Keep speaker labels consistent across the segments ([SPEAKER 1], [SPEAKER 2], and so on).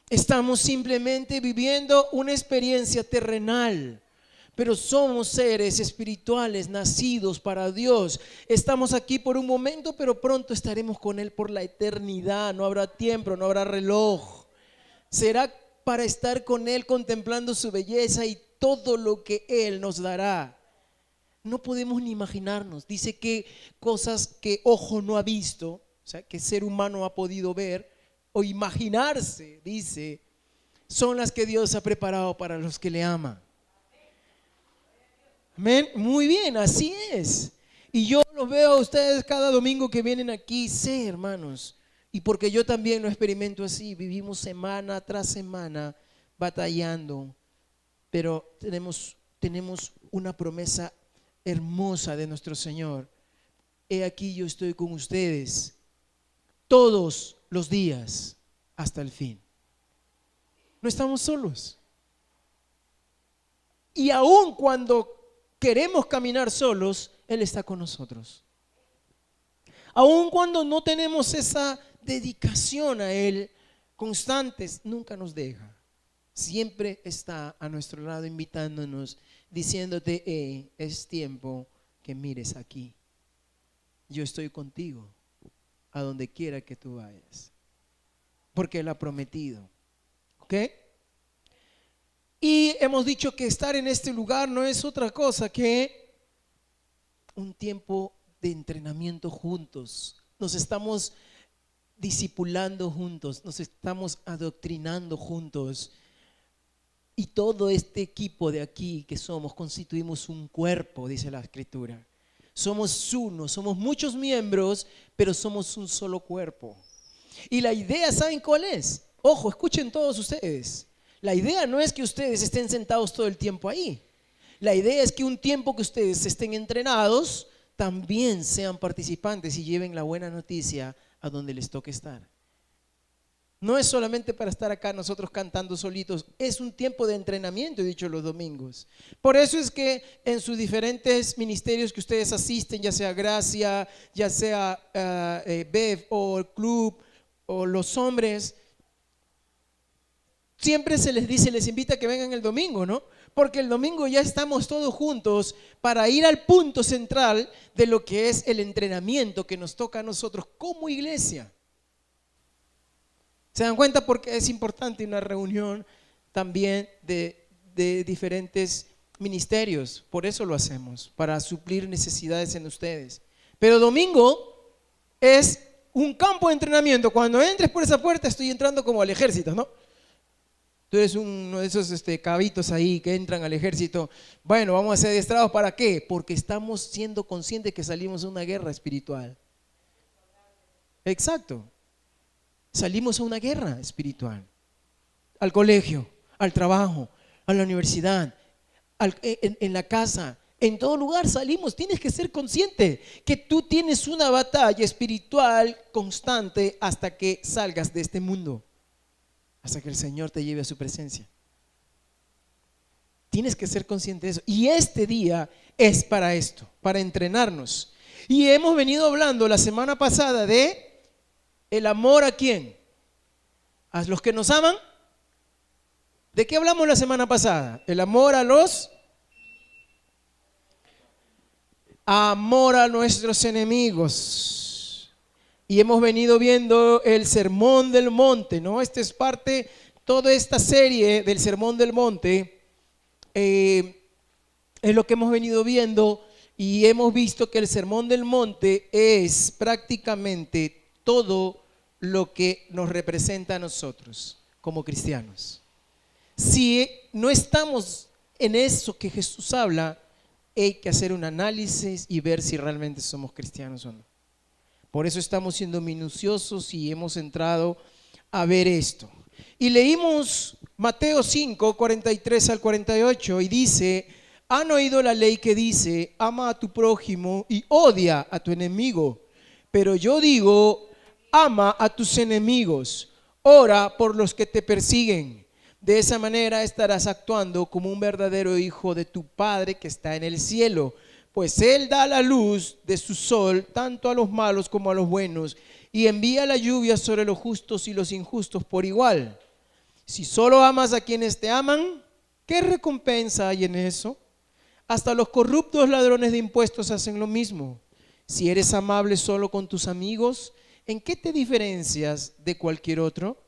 [SPEAKER 1] Estamos simplemente viviendo una experiencia terrenal, pero somos seres espirituales nacidos para Dios. Estamos aquí por un momento, pero pronto estaremos con Él por la eternidad. No habrá tiempo, no habrá reloj. Será para estar con Él contemplando su belleza y todo lo que Él nos dará. No podemos ni imaginarnos. Dice que cosas que ojo no ha visto, o sea, que ser humano ha podido ver o imaginarse, dice, son las que Dios ha preparado para los que le aman. Amén. Muy bien, así es. Y yo los veo a ustedes cada domingo que vienen aquí, sé, hermanos, y porque yo también lo experimento así, vivimos semana tras semana batallando, pero tenemos una promesa hermosa de nuestro Señor. He aquí yo estoy con ustedes todos los días hasta el fin. No estamos solos. Y aun cuando queremos caminar solos, Él está con nosotros. Aun cuando no tenemos esa dedicación a Él constantes, nunca nos deja. Siempre está a nuestro lado invitándonos, diciéndote, es tiempo que mires aquí. Yo estoy contigo a donde quiera que tú vayas, porque Él ha prometido. ¿Ok? Y hemos dicho que estar en este lugar no es otra cosa que un tiempo de entrenamiento juntos. Nos estamos discipulando juntos, nos estamos adoctrinando juntos. Y todo este equipo de aquí que somos, constituimos un cuerpo, dice la Escritura. Somos uno, somos muchos miembros, pero somos un solo cuerpo. Y la idea, ¿saben cuál es? Ojo, escuchen todos ustedes. La idea no es que ustedes estén sentados todo el tiempo ahí. La idea es que un tiempo que ustedes estén entrenados, también sean participantes y lleven la buena noticia a donde les toque estar. No es solamente para estar acá nosotros cantando solitos, es un tiempo de entrenamiento, he dicho los domingos. Por eso es que en sus diferentes ministerios que ustedes asisten, ya sea Gracia, ya sea BEV o el club o los hombres, siempre se les dice, les invita a que vengan el domingo, ¿no? Porque el domingo ya estamos todos juntos para ir al punto central de lo que es el entrenamiento que nos toca a nosotros como iglesia. ¿Se dan cuenta? Porque es importante una reunión también de diferentes ministerios. Por eso lo hacemos, para suplir necesidades en ustedes. Pero domingo es un campo de entrenamiento. Cuando entres por esa puerta, estoy entrando como al ejército, ¿no? Tú eres uno de esos cabitos ahí que entran al ejército. Bueno, vamos a ser adiestrados, ¿para qué? Porque estamos siendo conscientes que salimos de una guerra espiritual. Exacto. Salimos a una guerra espiritual. Al colegio, al trabajo, a la universidad, en la casa, en todo lugar salimos. Tienes que ser consciente que tú tienes una batalla espiritual constante hasta que salgas de este mundo, hasta que el Señor te lleve a su presencia. Tienes que ser consciente de eso. Y este día es para esto, para entrenarnos. Y hemos venido hablando la semana pasada de el amor a quién, a los que nos aman. ¿De qué hablamos la semana pasada? El amor a nuestros enemigos. Y hemos venido viendo el Sermón del Monte, ¿no? Esta es parte, toda esta serie del Sermón del Monte es lo que hemos venido viendo, y hemos visto que el Sermón del Monte es prácticamente todo lo que nos representa a nosotros como cristianos. Si no estamos en eso que Jesús habla, hay que hacer un análisis y ver si realmente somos cristianos o no. Por eso estamos siendo minuciosos y hemos entrado a ver esto. Y leímos Mateo 5, 43 al 48 y dice: han oído la ley que dice, ama a tu prójimo y odia a tu enemigo. Pero yo digo, ama a tus enemigos, ora por los que te persiguen. De esa manera estarás actuando como un verdadero hijo de tu Padre que está en el cielo, pues Él da la luz de su sol tanto a los malos como a los buenos, y envía la lluvia sobre los justos y los injustos por igual. Si solo amas a quienes te aman, ¿qué recompensa hay en eso? Hasta los corruptos ladrones de impuestos hacen lo mismo. Si eres amable solo con tus amigos, ¿en qué te diferencias de cualquier otro?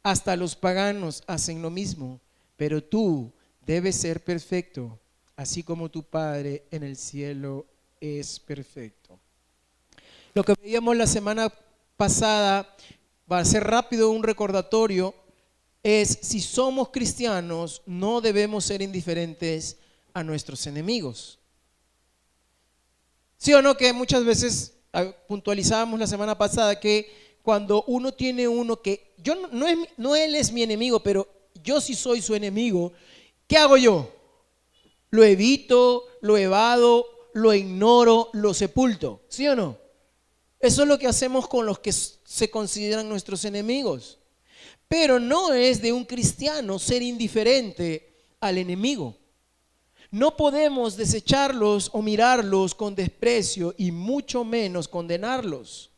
[SPEAKER 1] Hasta los paganos hacen lo mismo, pero tú debes ser perfecto, así como tu Padre en el cielo es perfecto. Lo que veíamos la semana pasada, va a ser rápido un recordatorio, es si somos cristianos no debemos ser indiferentes a nuestros enemigos. ¿Sí o no? Que muchas veces puntualizábamos la semana pasada que cuando uno tiene uno que, yo no él es mi enemigo, pero yo sí soy su enemigo, ¿qué hago yo? Lo evito, lo evado, lo ignoro, lo sepulto, ¿sí o no? Eso es lo que hacemos con los que se consideran nuestros enemigos. Pero no es de un cristiano ser indiferente al enemigo. No podemos desecharlos o mirarlos con desprecio y mucho menos condenarlos.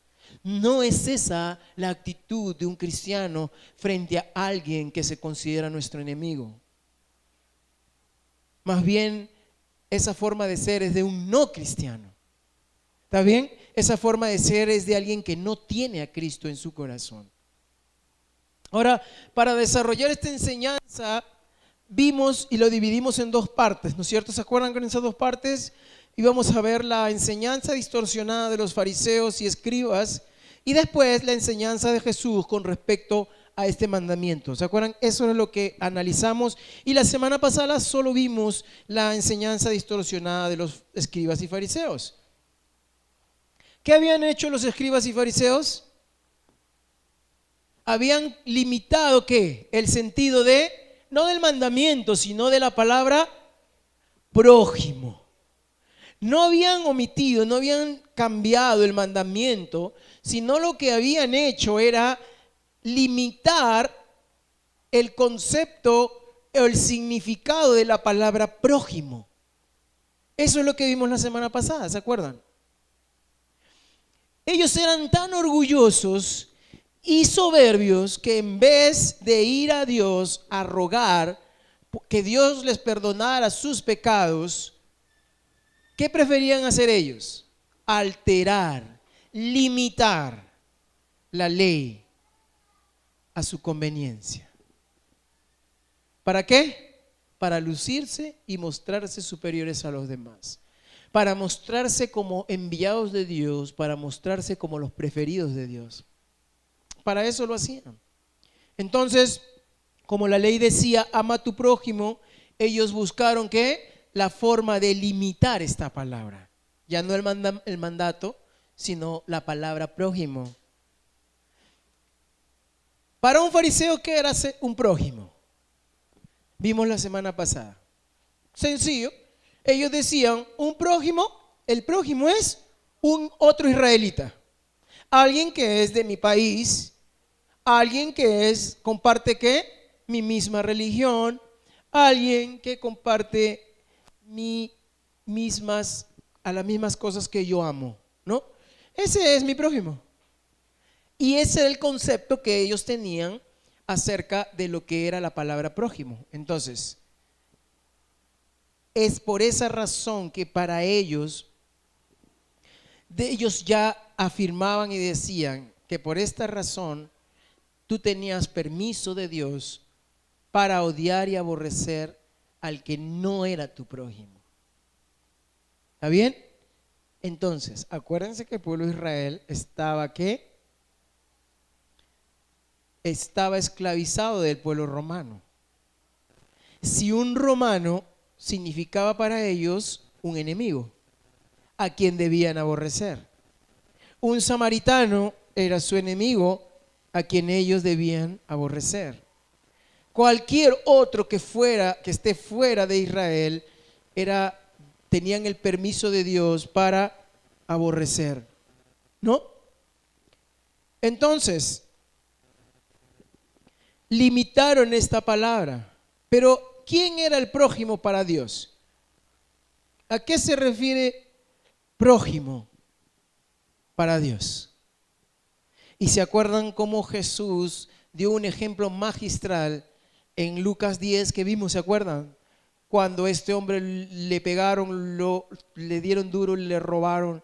[SPEAKER 1] No es esa la actitud de un cristiano frente a alguien que se considera nuestro enemigo. Más bien, esa forma de ser es de un no cristiano. ¿Está bien? Esa forma de ser es de alguien que no tiene a Cristo en su corazón. Ahora, para desarrollar esta enseñanza, vimos y lo dividimos en dos partes, ¿no es cierto? ¿Se acuerdan con esas dos partes? Íbamos a ver la enseñanza distorsionada de los fariseos y escribas y después la enseñanza de Jesús con respecto a este mandamiento. ¿Se acuerdan? Eso es lo que analizamos y la semana pasada solo vimos la enseñanza distorsionada de los escribas y fariseos. ¿Qué habían hecho los escribas y fariseos? Habían limitado ¿qué? El sentido de, no del mandamiento, sino de la palabra prójimo. No habían omitido, no habían cambiado el mandamiento, sino lo que habían hecho era limitar el concepto o el significado de la palabra prójimo. Eso es lo que vimos la semana pasada, ¿se acuerdan? Ellos eran tan orgullosos y soberbios que en vez de ir a Dios a rogar que Dios les perdonara sus pecados, ¿qué preferían hacer ellos? Alterar, limitar la ley a su conveniencia. ¿Para qué? Para lucirse y mostrarse superiores a los demás. Para mostrarse como enviados de Dios, para mostrarse como los preferidos de Dios. Para eso lo hacían. Entonces, como la ley decía, ama a tu prójimo, ellos buscaron ¿qué? La forma de limitar esta palabra. Ya no el mandato, sino la palabra prójimo. Para un fariseo, ¿qué era un prójimo? Vimos la semana pasada. Sencillo. Ellos decían, el prójimo es un otro israelita. Alguien que es de mi país, alguien que comparte ¿qué? Mi misma religión, alguien que comparte las mismas cosas que yo amo, ¿no? Ese es mi prójimo. Y ese era el concepto que ellos tenían acerca de lo que era la palabra prójimo. Entonces, es por esa razón que para ellos ya afirmaban y decían que por esta razón tú tenías permiso de Dios para odiar y aborrecer al que no era tu prójimo. ¿Está bien? Entonces, acuérdense que el pueblo de Israel estaba ¿qué? Estaba esclavizado del pueblo romano. Si un romano significaba para ellos un enemigo a quien debían aborrecer. Un samaritano era su enemigo a quien ellos debían aborrecer. Cualquier otro que esté fuera de Israel tenían el permiso de Dios para aborrecer, ¿no? Entonces, limitaron esta palabra. Pero, ¿quién era el prójimo para Dios? ¿A qué se refiere prójimo para Dios? Y se acuerdan cómo Jesús dio un ejemplo magistral en Lucas 10 que vimos, ¿se acuerdan? Cuando a este hombre le pegaron, le dieron duro, le robaron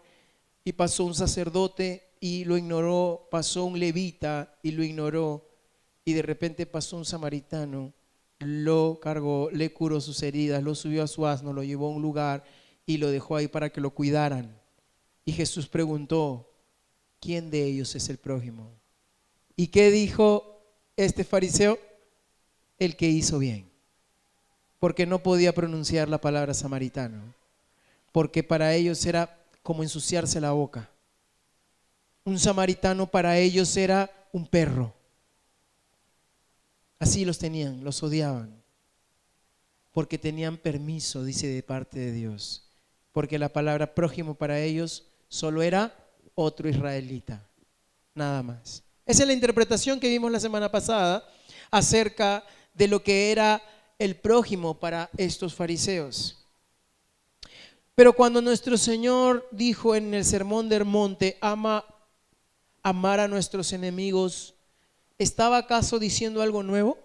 [SPEAKER 1] y pasó un sacerdote y lo ignoró, pasó un levita y lo ignoró y de repente pasó un samaritano, lo cargó, le curó sus heridas, lo subió a su asno, lo llevó a un lugar y lo dejó ahí para que lo cuidaran. Y Jesús preguntó, ¿quién de ellos es el prójimo? ¿Y qué dijo este fariseo? El que hizo bien, porque no podía pronunciar la palabra samaritano, porque para ellos era como ensuciarse la boca. Un samaritano para ellos era un perro. Así los tenían, los odiaban, porque tenían permiso, dice, de parte de Dios, porque la palabra prójimo para ellos solo era otro israelita, nada más. Esa es la interpretación que vimos la semana pasada acerca de lo que era el prójimo para estos fariseos. Pero cuando nuestro Señor dijo en el Sermón del Monte, amar a nuestros enemigos, ¿estaba acaso diciendo algo nuevo?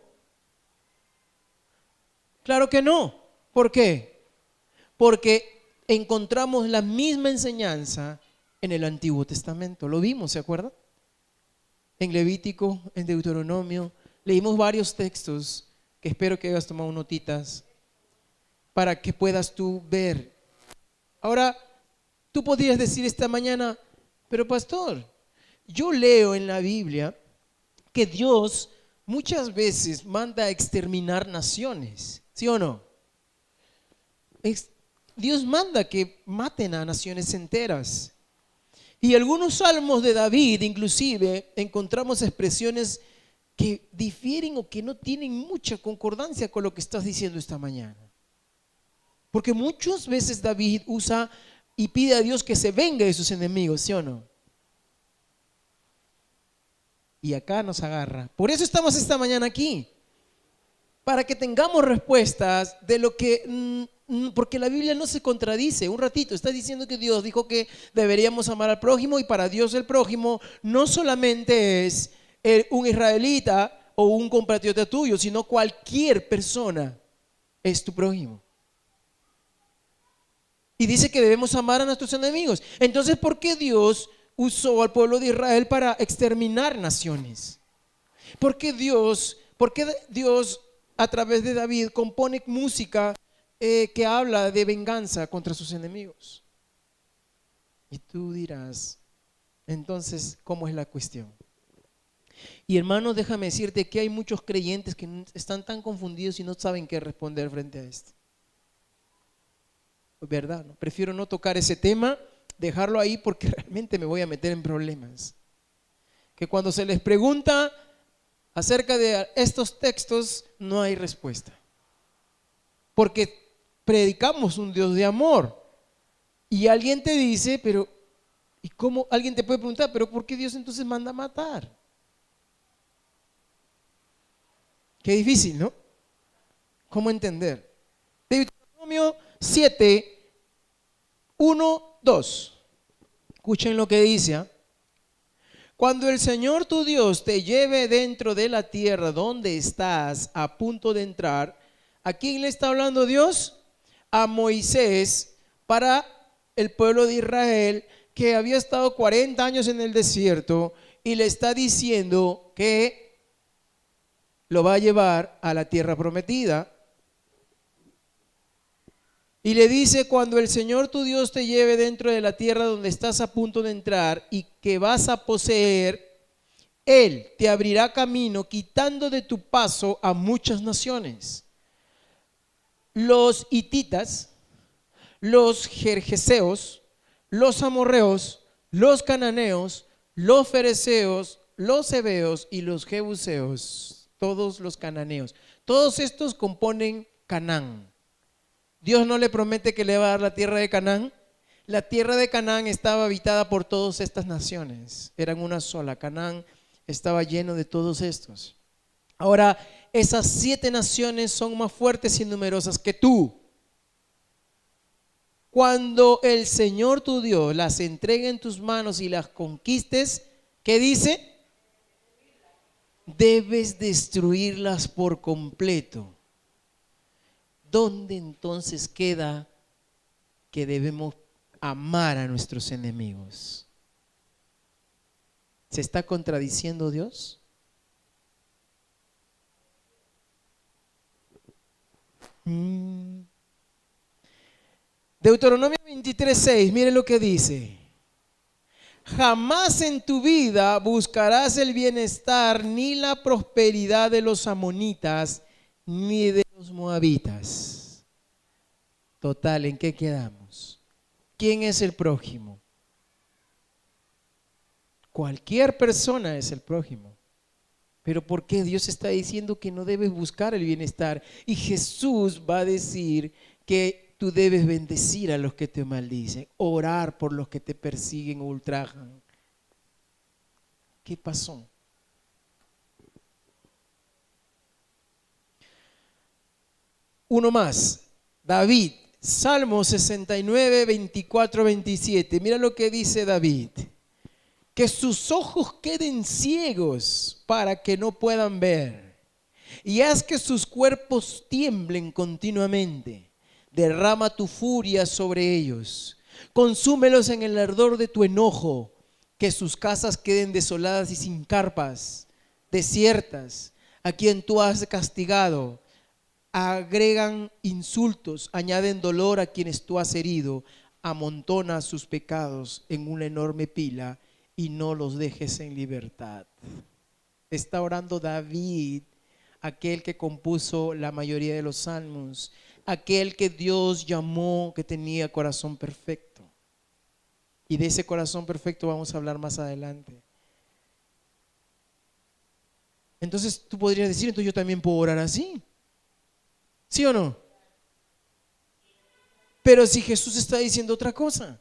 [SPEAKER 1] Claro que no. ¿Por qué? Porque encontramos la misma enseñanza en el Antiguo Testamento. Lo vimos, ¿se acuerdan? En Levítico, en Deuteronomio, leímos varios textos que espero que hayas tomado notitas para que puedas tú ver. Ahora, tú podrías decir esta mañana, pero pastor, yo leo en la Biblia que Dios muchas veces manda a exterminar naciones, ¿sí o no? Dios manda que maten a naciones enteras. Y algunos salmos de David, inclusive, encontramos expresiones que difieren o que no tienen mucha concordancia con lo que estás diciendo esta mañana. Porque muchas veces David usa y pide a Dios que se venga de sus enemigos, ¿sí o no? Y acá nos agarra. Por eso estamos esta mañana aquí, para que tengamos respuestas de lo que, porque la Biblia no se contradice. Un ratito está diciendo que Dios dijo que deberíamos amar al prójimo, y para Dios el prójimo no solamente es un israelita o un compatriota tuyo, sino cualquier persona es tu prójimo. Y dice que debemos amar a nuestros enemigos. Entonces, ¿por qué Dios usó al pueblo de Israel para exterminar naciones? ¿Por qué Dios a través de David compone música que habla de venganza contra sus enemigos? Y tú dirás, entonces, ¿cómo es la cuestión? Y hermanos, déjame decirte que hay muchos creyentes que están tan confundidos y no saben qué responder frente a esto. ¿Verdad? ¿No? Prefiero no tocar ese tema, dejarlo ahí, porque realmente me voy a meter en problemas. Que cuando se les pregunta acerca de estos textos, no hay respuesta. Porque predicamos un Dios de amor. Y alguien te dice, pero, ¿y cómo? Alguien te puede preguntar, pero ¿por qué Dios entonces manda a matar? Qué difícil, ¿no? ¿Cómo entender? Deuteronomio 7, 1, 2. Escuchen lo que dice. Cuando el Señor tu Dios te lleve dentro de la tierra donde estás a punto de entrar, ¿a quién le está hablando Dios? A Moisés, para el pueblo de Israel que había estado 40 años en el desierto, y le está diciendo que lo va a llevar a la tierra prometida. Y le dice, cuando el Señor tu Dios te lleve dentro de la tierra donde estás a punto de entrar y que vas a poseer, Él te abrirá camino quitando de tu paso a muchas naciones. Los hititas, los gergeseos, los amorreos, los cananeos, los fereceos, los heveos y los jebuseos, todos los cananeos. Todos estos componen Canaán. Dios no le promete que le va a dar la tierra de Canaán. La tierra de Canaán estaba habitada por todas estas naciones. Eran una sola. Canaán estaba lleno de todos estos. Ahora, esas 7 naciones son más fuertes y numerosas que tú. Cuando el Señor tu Dios las entregue en tus manos y las conquistes, ¿qué dice? debes destruirlas por completo. ¿Dónde entonces queda que debemos amar a nuestros enemigos? ¿Se está contradiciendo Dios? Deuteronomio 23:6, mire lo que dice. Jamás en tu vida buscarás el bienestar ni la prosperidad de los amonitas ni de los moabitas. Total, ¿en qué quedamos? ¿Quién es el prójimo? Cualquier persona es el prójimo. Pero ¿por qué Dios está diciendo que no debes buscar el bienestar? Y Jesús va a decir que tú debes bendecir a los que te maldicen, orar por los que te persiguen o ultrajan. ¿Qué pasó? Uno más, David, Salmo 69, 24, 27. Mira lo que dice David. Que sus ojos queden ciegos para que no puedan ver, y haz que sus cuerpos tiemblen continuamente. Derrama tu furia sobre ellos, consúmelos en el ardor de tu enojo, que sus casas queden desoladas y sin carpas, desiertas, a quien tú has castigado. Agregan insultos, añaden dolor a quienes tú has herido, amontona sus pecados en una enorme pila y no los dejes en libertad. Está orando David, aquel que compuso la mayoría de los salmos, aquel que Dios llamó que tenía corazón perfecto. Y de ese corazón perfecto vamos a hablar más adelante. Entonces tú podrías decir, entonces yo también puedo orar así. ¿Sí o no? Pero si Jesús está diciendo otra cosa,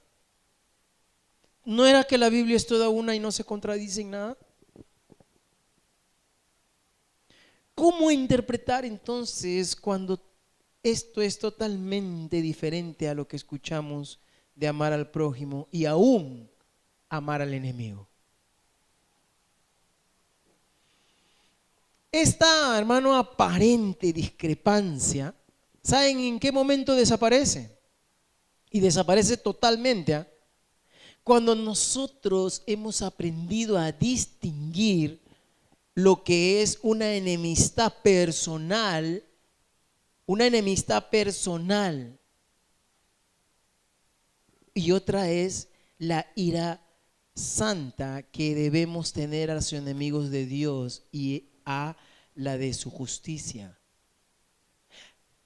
[SPEAKER 1] ¿no era que la Biblia es toda una y no se contradice en nada? ¿Cómo interpretar entonces cuando esto es totalmente diferente a lo que escuchamos de amar al prójimo y aún amar al enemigo? Esta, hermano, aparente discrepancia, ¿saben en qué momento desaparece? Y desaparece totalmente, ¿eh? Cuando nosotros hemos aprendido a distinguir lo que es una enemistad personal y otra es la ira santa que debemos tener a los enemigos de Dios y a la de su justicia.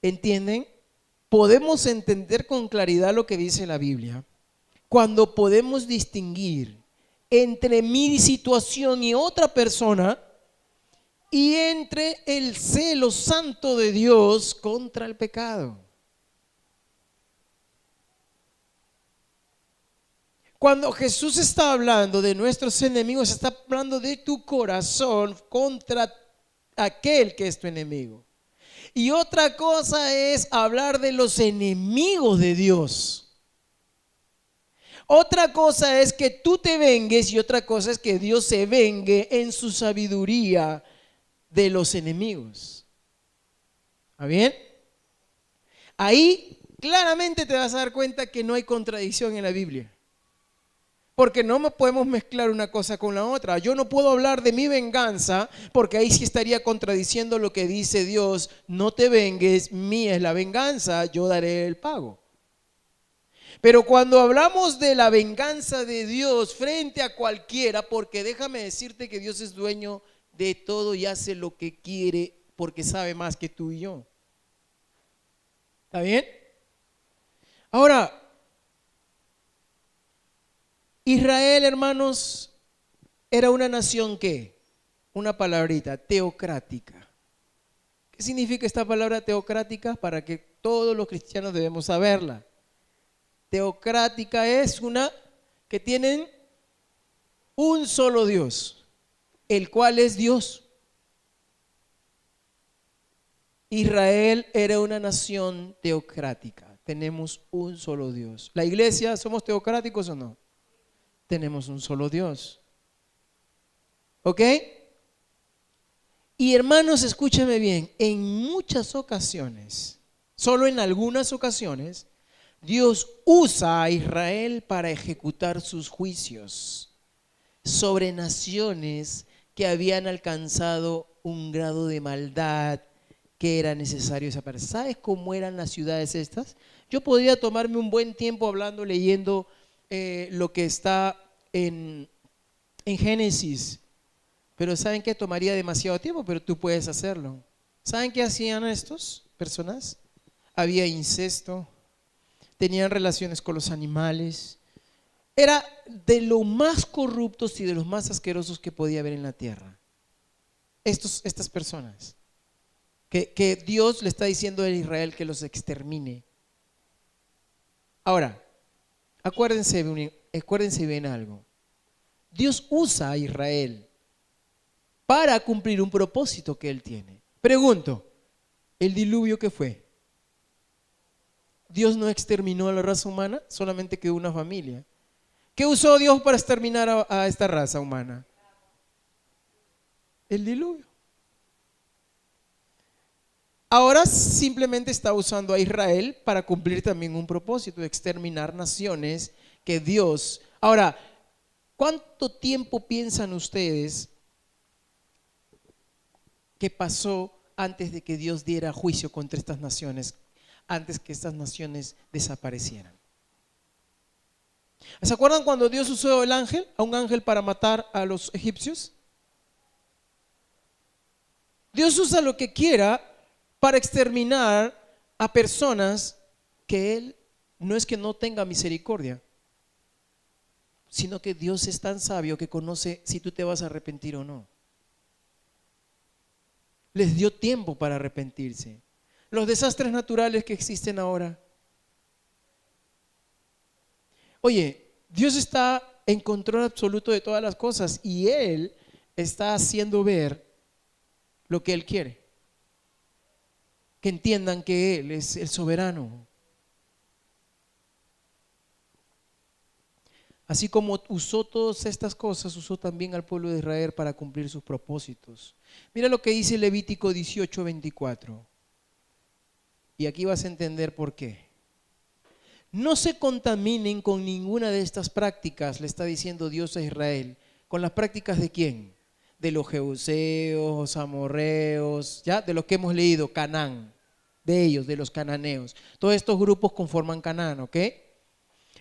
[SPEAKER 1] ¿Entienden? Podemos entender con claridad lo que dice la Biblia cuando podemos distinguir entre mi situación y otra persona y entre el celo santo de Dios contra el pecado. Cuando Jesús está hablando de nuestros enemigos, está hablando de tu corazón contra aquel que es tu enemigo. Y otra cosa es hablar de los enemigos de Dios. Otra cosa es que tú te vengues y otra cosa es que Dios se vengue en su sabiduría de los enemigos. ¿Está bien? Ahí claramente te vas a dar cuenta que no hay contradicción en la Biblia. Porque no podemos mezclar una cosa con la otra. Yo no puedo hablar de mi venganza porque ahí sí estaría contradiciendo lo que dice Dios. No te vengues, mía es la venganza, yo daré el pago. Pero cuando hablamos de la venganza de Dios frente a cualquiera, porque déjame decirte que Dios es dueño de todo y hace lo que quiere porque sabe más que tú y yo. ¿Está bien? Ahora, Israel, hermanos, era una nación que, una palabrita, teocrática. ¿Qué significa esta palabra teocrática? Para que todos los cristianos debemos saberla. Teocrática es una que tienen un solo Dios, el cual es Dios. Israel era una nación teocrática. Tenemos un solo Dios. La iglesia, ¿somos teocráticos o no? Tenemos un solo Dios. ¿Ok? Y hermanos, escúchame bien, en muchas ocasiones, solo en algunas ocasiones, Dios usa a Israel para ejecutar sus juicios sobre naciones que habían alcanzado un grado de maldad que era necesario desaparecer. ¿Sabes cómo eran las ciudades estas? Yo podría tomarme un buen tiempo hablando, leyendo lo que está en Génesis, pero ¿saben qué? Tomaría demasiado tiempo, pero tú puedes hacerlo. ¿Saben qué hacían estas personas? Había incesto, tenían relaciones con los animales. Era de lo más corruptos y de los más asquerosos que podía haber en la tierra. Estas personas, que Dios le está diciendo a Israel que los extermine. Ahora, acuérdense bien algo. Dios usa a Israel para cumplir un propósito que Él tiene. Pregunto, ¿el diluvio qué fue? Dios no exterminó a la raza humana, solamente quedó una familia. ¿Qué usó Dios para exterminar a esta raza humana? El diluvio. Ahora simplemente está usando a Israel para cumplir también un propósito de exterminar naciones que Dios... Ahora, ¿cuánto tiempo piensan ustedes que pasó antes de que Dios diera juicio contra estas naciones, antes que estas naciones desaparecieran? ¿Se acuerdan cuando Dios usó a un ángel para matar a los egipcios? Dios usa lo que quiera para exterminar a personas que Él no es que no tenga misericordia, sino que Dios es tan sabio que conoce si tú te vas a arrepentir o no. Les dio tiempo para arrepentirse. Los desastres naturales que existen ahora. Oye, Dios está en control absoluto de todas las cosas y Él está haciendo ver lo que Él quiere. Que entiendan que Él es el soberano. Así como usó todas estas cosas, usó también al pueblo de Israel para cumplir sus propósitos. Mira lo que dice Levítico 18:24. Y aquí vas a entender por qué. No se contaminen con ninguna de estas prácticas, le está diciendo Dios a Israel. ¿Con las prácticas de quién? De los jebuseos, amorreos, ya, de los que hemos leído, Canaán, de ellos, de los cananeos. Todos estos grupos conforman Canaán, ¿ok?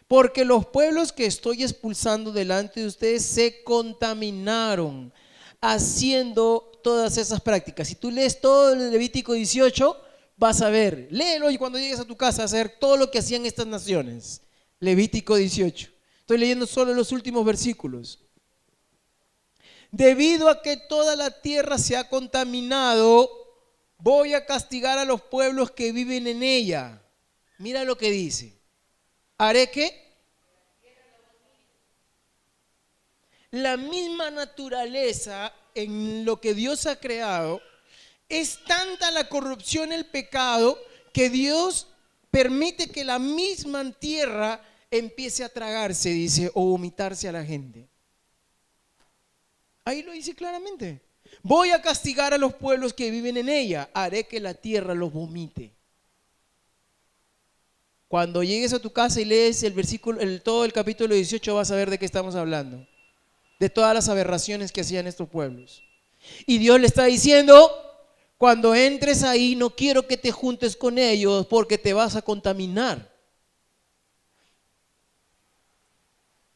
[SPEAKER 1] Porque los pueblos que estoy expulsando delante de ustedes se contaminaron haciendo todas esas prácticas. Si tú lees todo el Levítico 18, vas a ver, léelo y cuando llegues a tu casa vas a ver todo lo que hacían estas naciones. Levítico 18. Estoy leyendo solo los últimos versículos. Debido a que toda la tierra se ha contaminado, voy a castigar a los pueblos que viven en ella. Mira lo que dice. Haré que la misma naturaleza en lo que Dios ha creado, es tanta la corrupción, el pecado, que Dios permite que la misma tierra empiece a tragarse, dice, o vomitarse a la gente. Ahí lo dice claramente. Voy a castigar a los pueblos que viven en ella, haré que la tierra los vomite. Cuando llegues a tu casa y lees el versículo, todo el capítulo 18, vas a ver de qué estamos hablando. De todas las aberraciones que hacían estos pueblos. Y Dios le está diciendo, cuando entres ahí, no quiero que te juntes con ellos porque te vas a contaminar.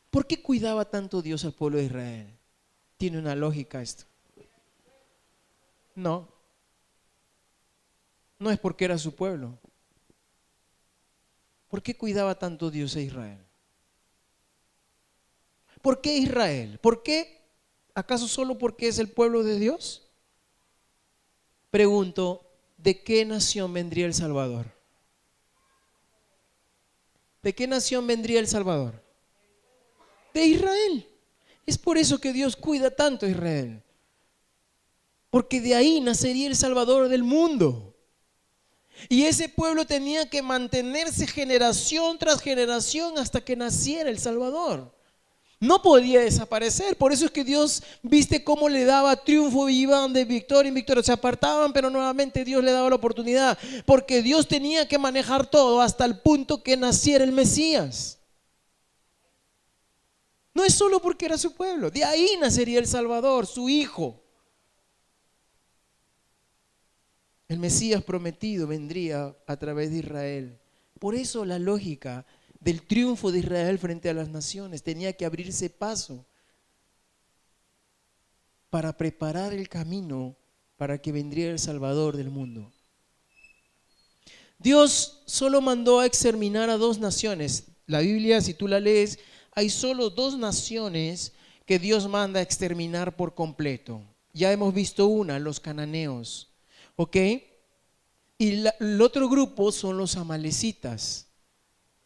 [SPEAKER 1] ¿Por qué cuidaba tanto Dios al pueblo de Israel? Tiene una lógica esto. No es porque era su pueblo. ¿Por qué cuidaba tanto Dios a Israel? ¿Por qué Israel? ¿Por qué? ¿Acaso solo porque es el pueblo de Dios? Pregunto, ¿de qué nación vendría el Salvador? ¿De qué nación vendría el Salvador? De Israel. Es por eso que Dios cuida tanto a Israel. Porque de ahí nacería el Salvador del mundo. Y ese pueblo tenía que mantenerse generación tras generación hasta que naciera el Salvador. No podía desaparecer. Por eso es que Dios, viste cómo le daba triunfo y iban de victoria en victoria. Se apartaban, pero nuevamente Dios le daba la oportunidad. Porque Dios tenía que manejar todo hasta el punto que naciera el Mesías. No es solo porque era su pueblo. De ahí nacería el Salvador, su Hijo. El Mesías prometido vendría a través de Israel. Por eso la lógica del triunfo de Israel frente a las naciones tenía que abrirse paso para preparar el camino para que vendría el Salvador del mundo. Dios solo mandó a exterminar a 2 naciones. La Biblia, si tú la lees, hay solo 2 naciones que Dios manda a exterminar por completo. Ya hemos visto una, los cananeos, ¿ok? Y el otro grupo son los amalecitas.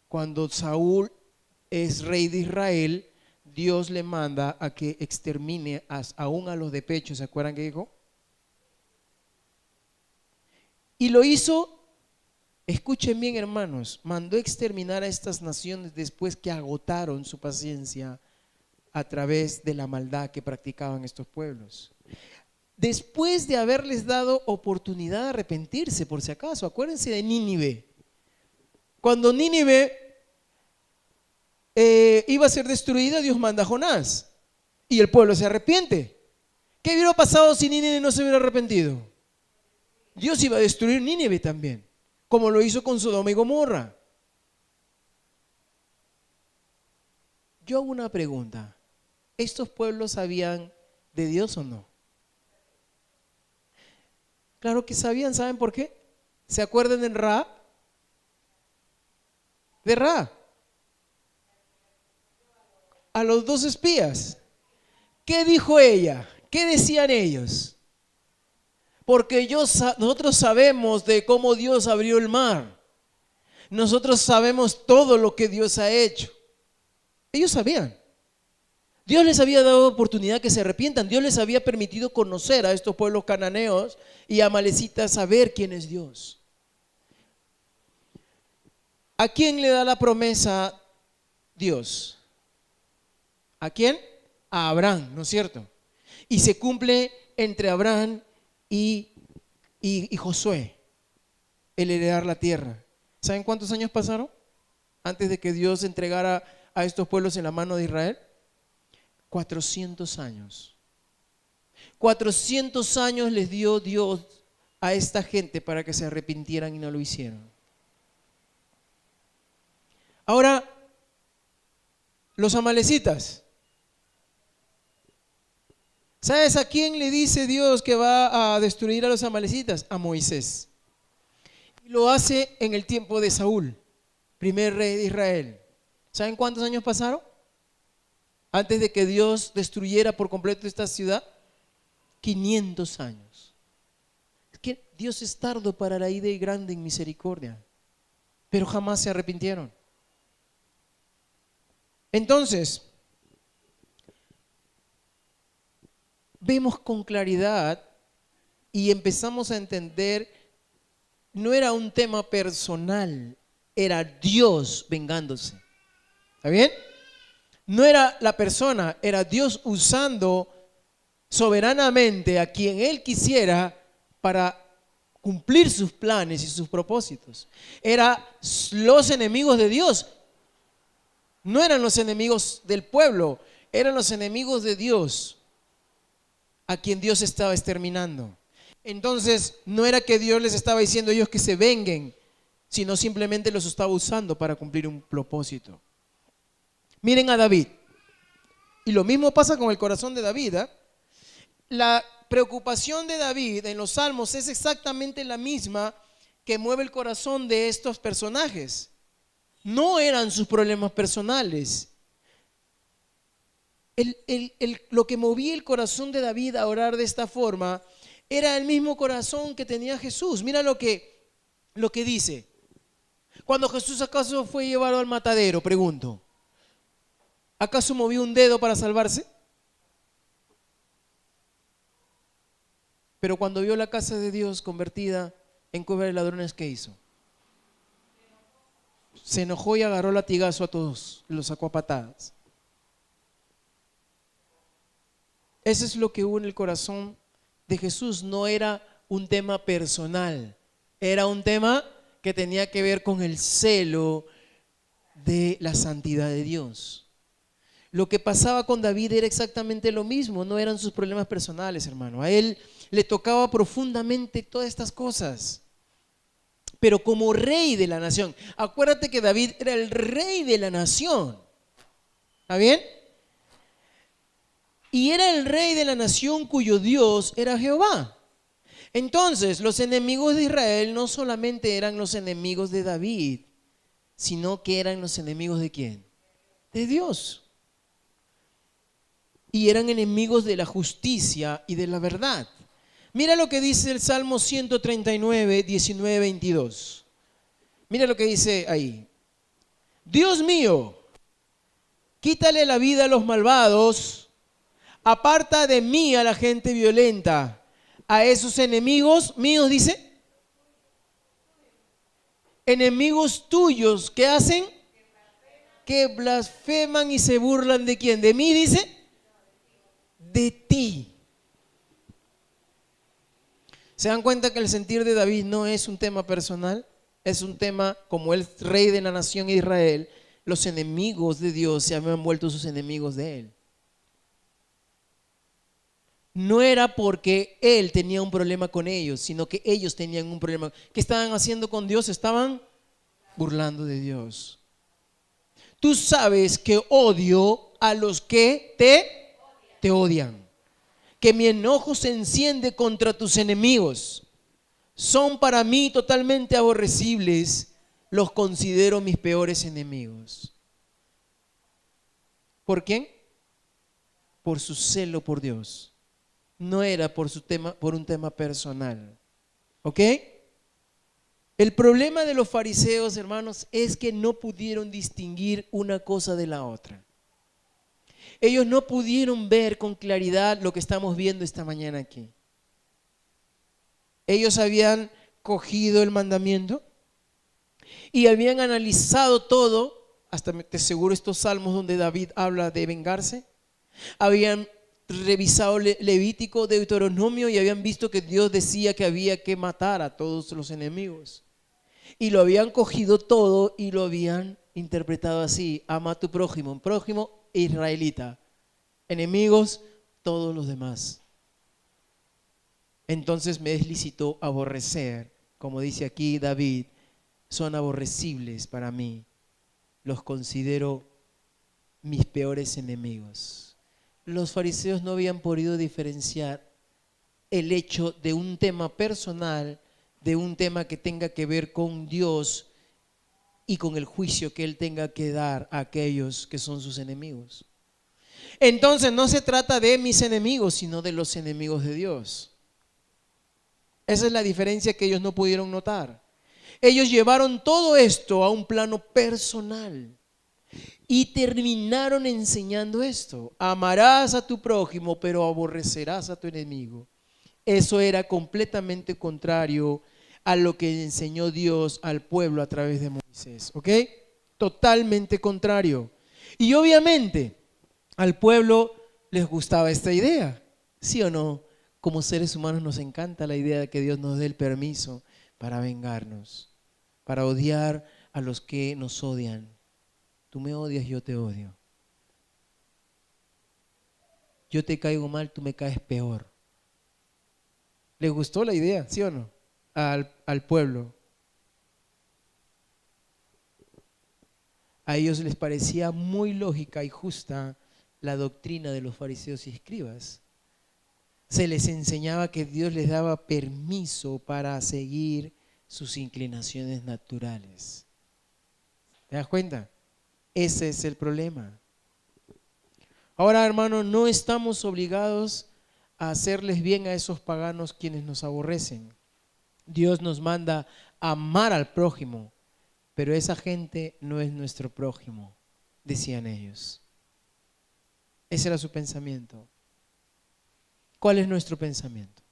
[SPEAKER 1] Cuando Saúl es rey de Israel, Dios le manda a que extermine aún a los de pecho. ¿Se acuerdan que dijo? Y lo hizo, escuchen bien hermanos, mandó exterminar a estas naciones después que agotaron su paciencia a través de la maldad que practicaban estos pueblos. Después de haberles dado oportunidad de arrepentirse, por si acaso, acuérdense de Nínive. Cuando Nínive iba a ser destruida, Dios manda a Jonás y el pueblo se arrepiente. ¿Qué hubiera pasado si Nínive no se hubiera arrepentido? Dios iba a destruir Nínive también, como lo hizo con Sodoma y Gomorra. Yo hago una pregunta: ¿estos pueblos sabían de Dios o no? Claro que sabían. ¿Saben por qué? ¿Se acuerdan de Ra? De Ra, a los 2 espías. ¿Qué dijo ella? ¿Qué decían ellos? Porque nosotros sabemos de cómo Dios abrió el mar. Nosotros sabemos todo lo que Dios ha hecho. Ellos sabían. Dios les había dado oportunidad que se arrepientan. Dios les había permitido conocer a estos pueblos cananeos y amalecitas, saber quién es Dios. ¿A quién le da la promesa Dios? ¿A quién? A Abraham, ¿no es cierto? Y se cumple entre Abraham y Josué, el heredar la tierra. ¿Saben cuántos años pasaron antes de que Dios entregara a estos pueblos en la mano de Israel? 400 años. 400 años les dio Dios a esta gente para que se arrepintieran y no lo hicieron. Ahora, los amalecitas. ¿Sabes a quién le dice Dios que va a destruir a los amalecitas? A Moisés. Y lo hace en el tiempo de Saúl, primer rey de Israel. ¿Saben cuántos años pasaron antes de que Dios destruyera por completo esta ciudad? 500 años. Es que Dios es tardo para la ira y grande en misericordia, pero jamás se arrepintieron. Entonces, vemos con claridad y empezamos a entender, no era un tema personal, era Dios vengándose. ¿Está bien? No era la persona, era Dios usando soberanamente a quien Él quisiera para cumplir sus planes y sus propósitos. Eran los enemigos de Dios. No eran los enemigos del pueblo, eran los enemigos de Dios a quien Dios estaba exterminando. Entonces, no era que Dios les estaba diciendo a ellos que se venguen, sino simplemente los estaba usando para cumplir un propósito. Miren a David. Y lo mismo pasa con el corazón de David, ¿eh? La preocupación de David en los salmos es exactamente la misma que mueve el corazón de estos personajes. No eran sus problemas personales. Lo que movía el corazón de David a orar de esta forma era el mismo corazón que tenía Jesús. Mira lo que dice. Cuando Jesús acaso fue llevado al matadero, pregunto, ¿acaso movió un dedo para salvarse? Pero cuando vio la casa de Dios convertida en cueva de ladrones, ¿qué hizo? Se enojó y agarró latigazo a todos, los sacó a patadas. Eso es lo que hubo en el corazón de Jesús. No era un tema personal, era un tema que tenía que ver con el celo de la santidad de Dios. Lo que pasaba con David era exactamente lo mismo, no eran sus problemas personales, hermano. A él le tocaba profundamente todas estas cosas. Pero como rey de la nación, acuérdate que David era el rey de la nación. ¿Está bien? Y era el rey de la nación cuyo Dios era Jehová. Entonces, los enemigos de Israel no solamente eran los enemigos de David, sino que eran los enemigos ¿de quién? De Dios. Y eran enemigos de la justicia y de la verdad. Mira lo que dice el Salmo 139, 19, 22. Mira lo que dice ahí. Dios mío, quítale la vida a los malvados, aparta de mí a la gente violenta, a esos enemigos míos, dice. Enemigos tuyos, ¿qué hacen? Que blasfeman y se burlan ¿de quién? De mí, dice. De ti. ¿Se dan cuenta que el sentir de David no es un tema personal? Es un tema, como el rey de la nación de Israel, los enemigos de Dios se habían vuelto sus enemigos de él. No era porque él tenía un problema con ellos, sino que ellos tenían un problema. ¿Qué estaban haciendo con Dios? Estaban burlando de Dios. Tú sabes que odio a los que te odian. Que mi enojo se enciende contra tus enemigos. Son para mí totalmente aborrecibles, los considero mis peores enemigos. ¿Por quién? Por su celo por Dios. No era por un tema personal. ¿Ok? El problema de los fariseos, hermanos, es que no pudieron distinguir una cosa de la otra. Ellos no pudieron ver con claridad lo que estamos viendo esta mañana aquí. Ellos habían cogido el mandamiento y habían analizado todo, hasta te aseguro estos salmos donde David habla de vengarse. Habían revisado Levítico, Deuteronomio y habían visto que Dios decía que había que matar a todos los enemigos. Y lo habían cogido todo y lo habían interpretado así: ama a tu prójimo, prójimo israelita, enemigos todos los demás. Entonces me es lícito aborrecer, como dice aquí David, son aborrecibles para mí, los considero mis peores enemigos. Los fariseos no habían podido diferenciar el hecho de un tema personal, de un tema que tenga que ver con Dios y con el juicio que Él tenga que dar a aquellos que son sus enemigos. Entonces no se trata de mis enemigos, sino de los enemigos de Dios. Esa es la diferencia que ellos no pudieron notar. Ellos llevaron todo esto a un plano personal y terminaron enseñando esto: amarás a tu prójimo, pero aborrecerás a tu enemigo. Eso era completamente contrario a lo que enseñó Dios al pueblo a través de Moisés, ¿ok? Totalmente contrario. Y obviamente al pueblo les gustaba esta idea, ¿sí o no? Como seres humanos nos encanta la idea de que Dios nos dé el permiso para vengarnos, para odiar a los que nos odian. Tú me odias, yo te odio. Yo te caigo mal, tú me caes peor. ¿Les gustó la idea, sí o no? Al pueblo. A ellos les parecía muy lógica y justa la doctrina de los fariseos y escribas. Se les enseñaba que Dios les daba permiso para seguir sus inclinaciones naturales. ¿Te das cuenta? Ese es el problema. Ahora, hermano, no estamos obligados a hacerles bien a esos paganos quienes nos aborrecen. Dios nos manda a amar al prójimo, pero esa gente no es nuestro prójimo, decían ellos. Ese era su pensamiento. ¿Cuál es nuestro pensamiento?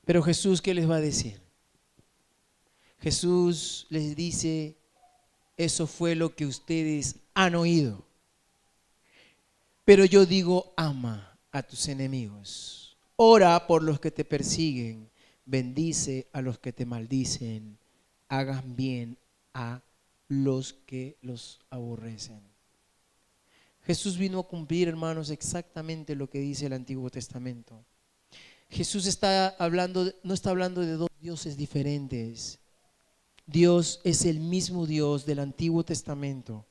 [SPEAKER 1] Pero Jesús, ¿qué les va a decir? Jesús les dice: eso fue lo que ustedes han oído. Pero yo digo, ama a tus enemigos. Ora por los que te persiguen. Bendice a los que te maldicen. Hagan bien a los que los aborrecen. Jesús vino a cumplir, hermanos, exactamente lo que dice el Antiguo Testamento. Jesús no está hablando de dos dioses diferentes. Dios es el mismo Dios del Antiguo Testamento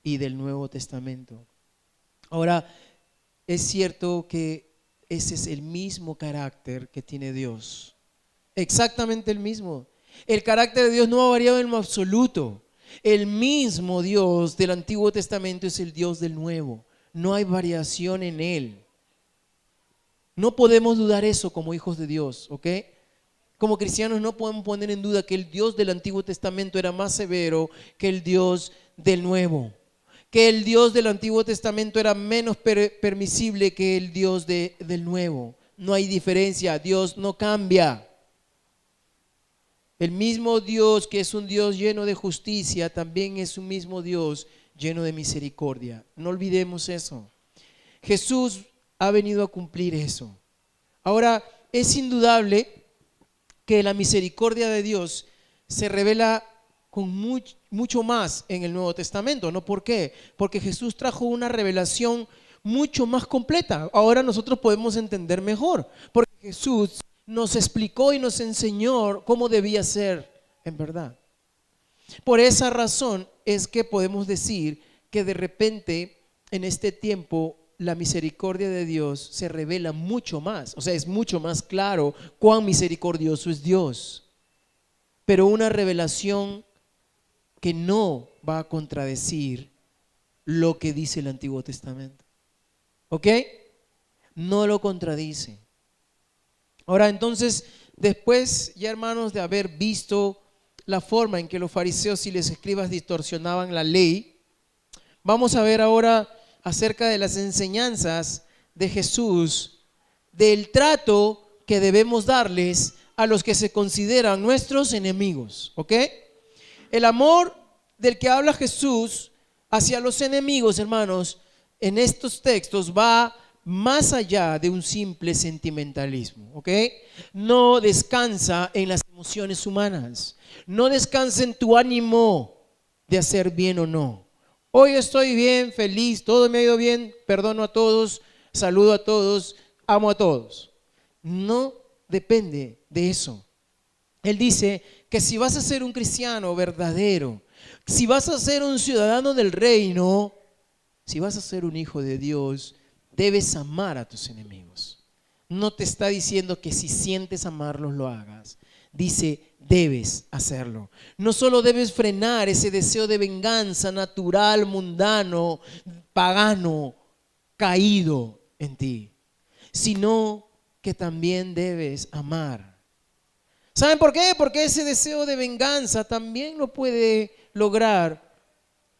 [SPEAKER 1] y del Nuevo Testamento. Ahora, es cierto que ese es el mismo carácter que tiene Dios. Exactamente el mismo. El carácter de Dios no ha variado en lo absoluto. El mismo Dios del Antiguo Testamento es el Dios del Nuevo. No hay variación en Él. No podemos dudar eso como hijos de Dios, ¿ok? Como cristianos no podemos poner en duda que el Dios del Antiguo Testamento era más severo que el Dios del Nuevo. Que el Dios del Antiguo Testamento era menos permisible que el Dios del Nuevo. No hay diferencia, Dios no cambia. El mismo Dios que es un Dios lleno de justicia, también es un mismo Dios lleno de misericordia. No olvidemos eso. Jesús ha venido a cumplir eso. Ahora, es indudable que la misericordia de Dios se revela con mucho más en el Nuevo Testamento, ¿no? ¿Por qué? Porque Jesús trajo una revelación mucho más completa. Ahora nosotros podemos entender mejor, porque Jesús nos explicó y nos enseñó cómo debía ser en verdad. Por esa razón es que podemos decir que de repente en este tiempo la misericordia de Dios se revela mucho más, o sea, es mucho más claro cuán misericordioso es Dios, pero una revelación que no va a contradecir lo que dice el Antiguo Testamento. ¿Ok? No lo contradice. Ahora, entonces, después, ya hermanos, de haber visto la forma en que los fariseos y los escribas distorsionaban la ley, vamos a ver ahora acerca de las enseñanzas de Jesús, del trato que debemos darles a los que se consideran nuestros enemigos. ¿Ok? El amor del que habla Jesús hacia los enemigos, hermanos, en estos textos va más allá de un simple sentimentalismo, ¿ok? No descansa en las emociones humanas, no descansa en tu ánimo de hacer bien o no. Hoy estoy bien, feliz, todo me ha ido bien, perdono a todos, saludo a todos, amo a todos. No depende de eso. Él dice que si vas a ser un cristiano verdadero, si vas a ser un ciudadano del reino, si vas a ser un hijo de Dios, debes amar a tus enemigos. No te está diciendo que si sientes amarlos lo hagas. Dice, debes hacerlo. No solo debes frenar ese deseo de venganza natural, mundano, pagano, caído en ti, sino que también debes amar. ¿Saben por qué? Porque ese deseo de venganza también lo puede lograr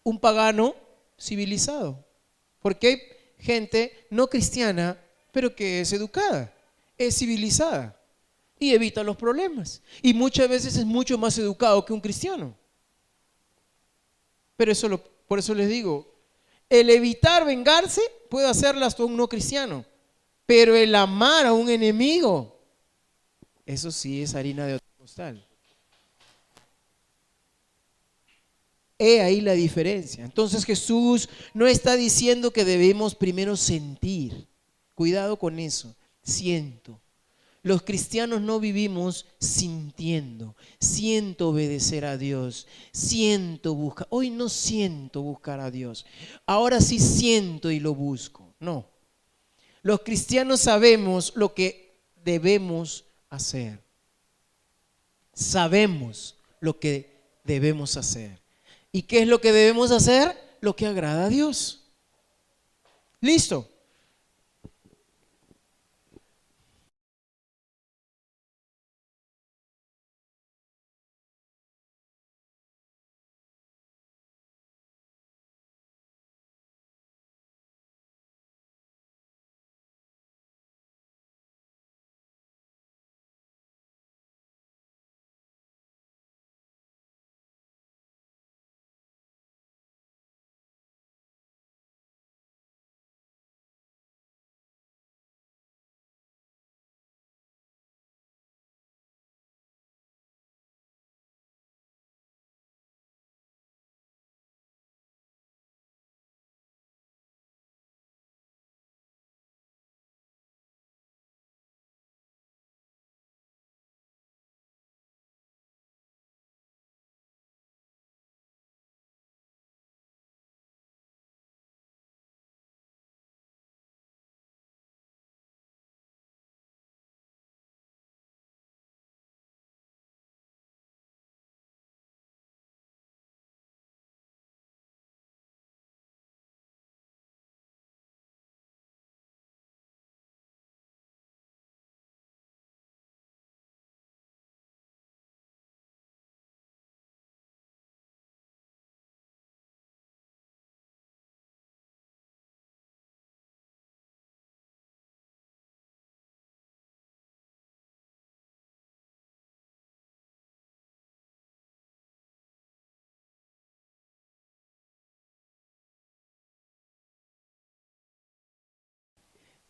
[SPEAKER 1] un pagano civilizado. Porque hay gente no cristiana, pero que es educada, es civilizada y evita los problemas. Y muchas veces es mucho más educado que un cristiano. Pero por eso les digo, el evitar vengarse puede hacerlo hasta un no cristiano. Pero el amar a un enemigo, eso sí es harina de otro costal. He ahí la diferencia. Entonces Jesús no está diciendo que debemos primero sentir. Cuidado con eso. Siento. Los cristianos no vivimos sintiendo. Siento obedecer a Dios. Siento buscar. Hoy no siento buscar a Dios. Ahora sí siento y lo busco. No. Los cristianos sabemos lo que debemos hacer. Sabemos lo que debemos hacer. ¿Y qué es lo que debemos hacer? Lo que agrada a Dios. Listo.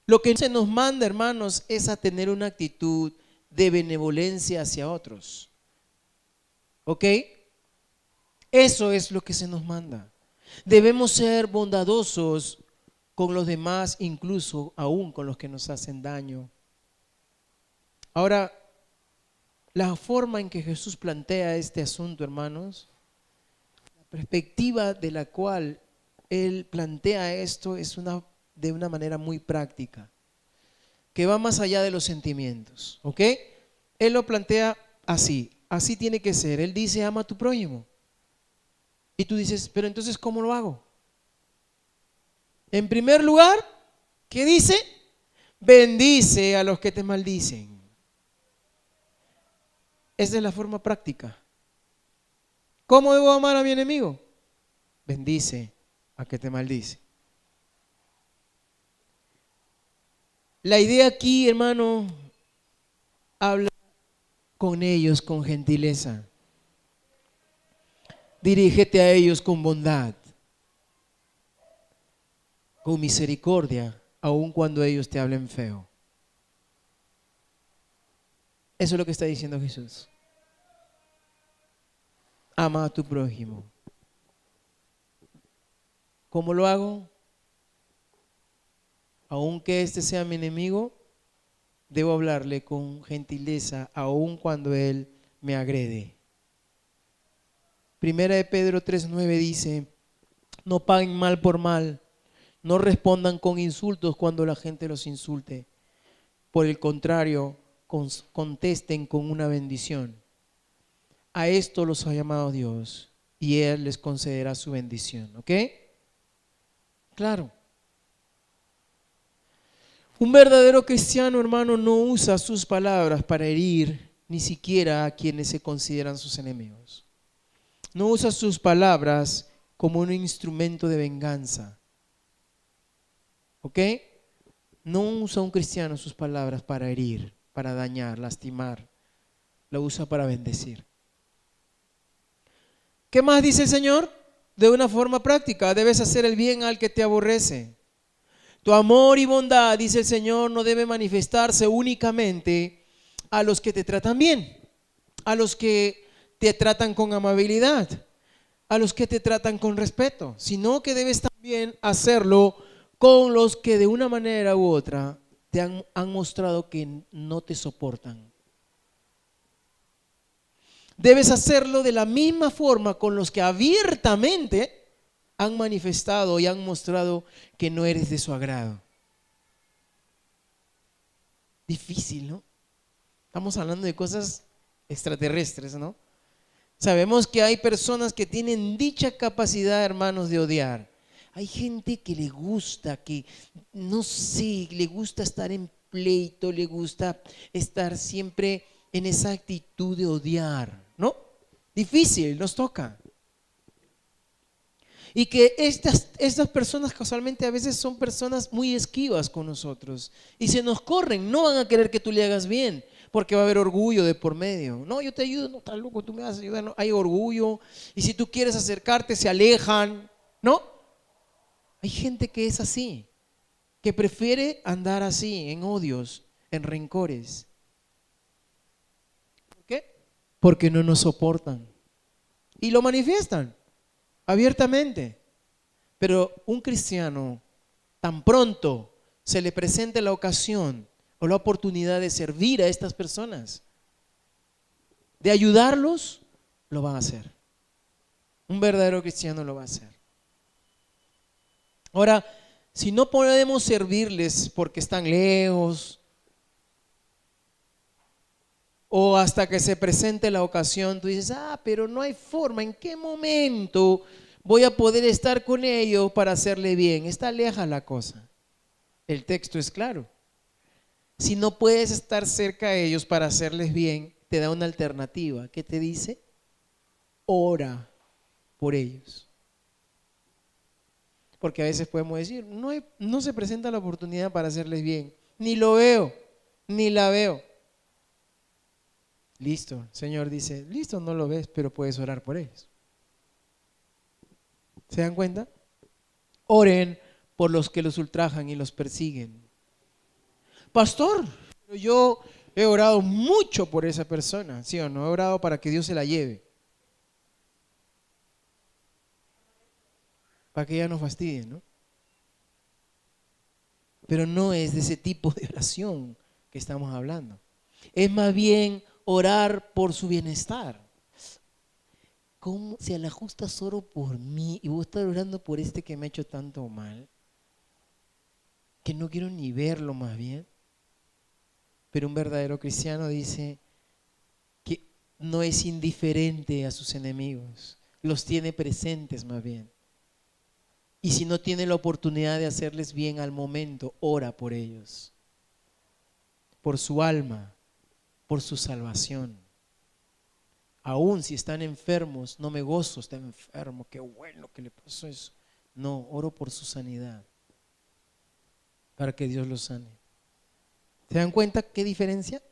[SPEAKER 1] Lo que se nos manda, hermanos, es a tener una actitud de benevolencia hacia otros. ¿Ok? Eso es lo que se nos manda. Debemos ser bondadosos con los demás, incluso aún con los que nos hacen daño. Ahora, la forma en que Jesús plantea este asunto, hermanos, la perspectiva de la cual Él plantea esto es de una manera muy práctica, que va más allá de los sentimientos, ¿ok? Él lo plantea así, así tiene que ser. Él dice, ama a tu prójimo. Y tú dices, pero entonces, ¿cómo lo hago? En primer lugar, ¿qué dice? Bendice a los que te maldicen. Esa es la forma práctica. ¿Cómo debo amar a mi enemigo? Bendice a que te maldice. La idea aquí, hermano, habla con ellos con gentileza. Dirígete a ellos con bondad, con misericordia, aun cuando ellos te hablen feo. Eso es lo que está diciendo Jesús. Ama a tu prójimo. ¿Cómo lo hago? Aunque este sea mi enemigo, debo hablarle con gentileza, aun cuando él me agrede. Primera de Pedro 3:9 dice, no paguen mal por mal, no respondan con insultos cuando la gente los insulte. Por el contrario, contesten con una bendición. A esto los ha llamado Dios y Él les concederá su bendición. ¿Ok? Claro. Un verdadero cristiano, hermano, no usa sus palabras para herir ni siquiera a quienes se consideran sus enemigos. No usa sus palabras como un instrumento de venganza. ¿Ok? No usa un cristiano sus palabras para herir, para dañar, lastimar. Lo usa para bendecir. ¿Qué más dice el Señor? De una forma práctica, debes hacer el bien al que te aborrece. Tu amor y bondad, dice el Señor, no debe manifestarse únicamente a los que te tratan bien, a los que te tratan con amabilidad, a los que te tratan con respeto, sino que debes también hacerlo con los que de una manera u otra te han mostrado que no te soportan. Debes hacerlo de la misma forma con los que abiertamente han manifestado y han mostrado que no eres de su agrado. Difícil, ¿no? Estamos hablando de cosas extraterrestres, ¿no? Sabemos que hay personas que tienen dicha capacidad, hermanos, de odiar. Hay gente que le gusta, que no sé, le gusta estar en pleito, le gusta estar siempre en esa actitud de odiar, ¿no? Difícil, nos toca. Y que estas personas casualmente a veces son personas muy esquivas con nosotros y se nos corren, no van a querer que tú le hagas bien porque va a haber orgullo de por medio. No, yo te ayudo, no, estás loco, tú me vas a ayudar, no, hay orgullo y si tú quieres acercarte se alejan, ¿no? Hay gente que es así, que prefiere andar así, en odios, en rencores. ¿Por qué? Porque no nos soportan y lo manifiestan abiertamente. Pero un cristiano, tan pronto se le presente la ocasión o la oportunidad de servir a estas personas, de ayudarlos, lo va a hacer. Un verdadero cristiano lo va a hacer. Ahora, si no podemos servirles porque están lejos o hasta que se presente la ocasión, tú dices, pero no hay forma, ¿en qué momento voy a poder estar con ellos para hacerle bien? Está lejos la cosa. El texto es claro. Si no puedes estar cerca de ellos para hacerles bien, te da una alternativa. ¿Qué te dice? Ora por ellos. Porque a veces podemos decir, no se presenta la oportunidad para hacerles bien. Ni lo veo, ni la veo. Listo, el Señor dice, listo, no lo ves, pero puedes orar por ellos. ¿Se dan cuenta? Oren por los que los ultrajan y los persiguen. Pastor, pero yo he orado mucho por esa persona, ¿sí o no? He orado para que Dios se la lleve, para que ella no fastidie, ¿no? Pero no es de ese tipo de oración que estamos hablando. Es más bien orar por su bienestar. ¿Cómo si a la justas oro por mí y voy a estar orando por este que me ha hecho tanto mal? Que no quiero ni verlo más bien. Pero un verdadero cristiano dice que no es indiferente a sus enemigos, los tiene presentes más bien. Y si no tiene la oportunidad de hacerles bien al momento, ora por ellos, por su alma, por su salvación. Aún si están enfermos, no me gozo, está enfermo, qué bueno que le pasó eso. No, oro por su sanidad, para que Dios los sane. ¿Se dan cuenta qué diferencia?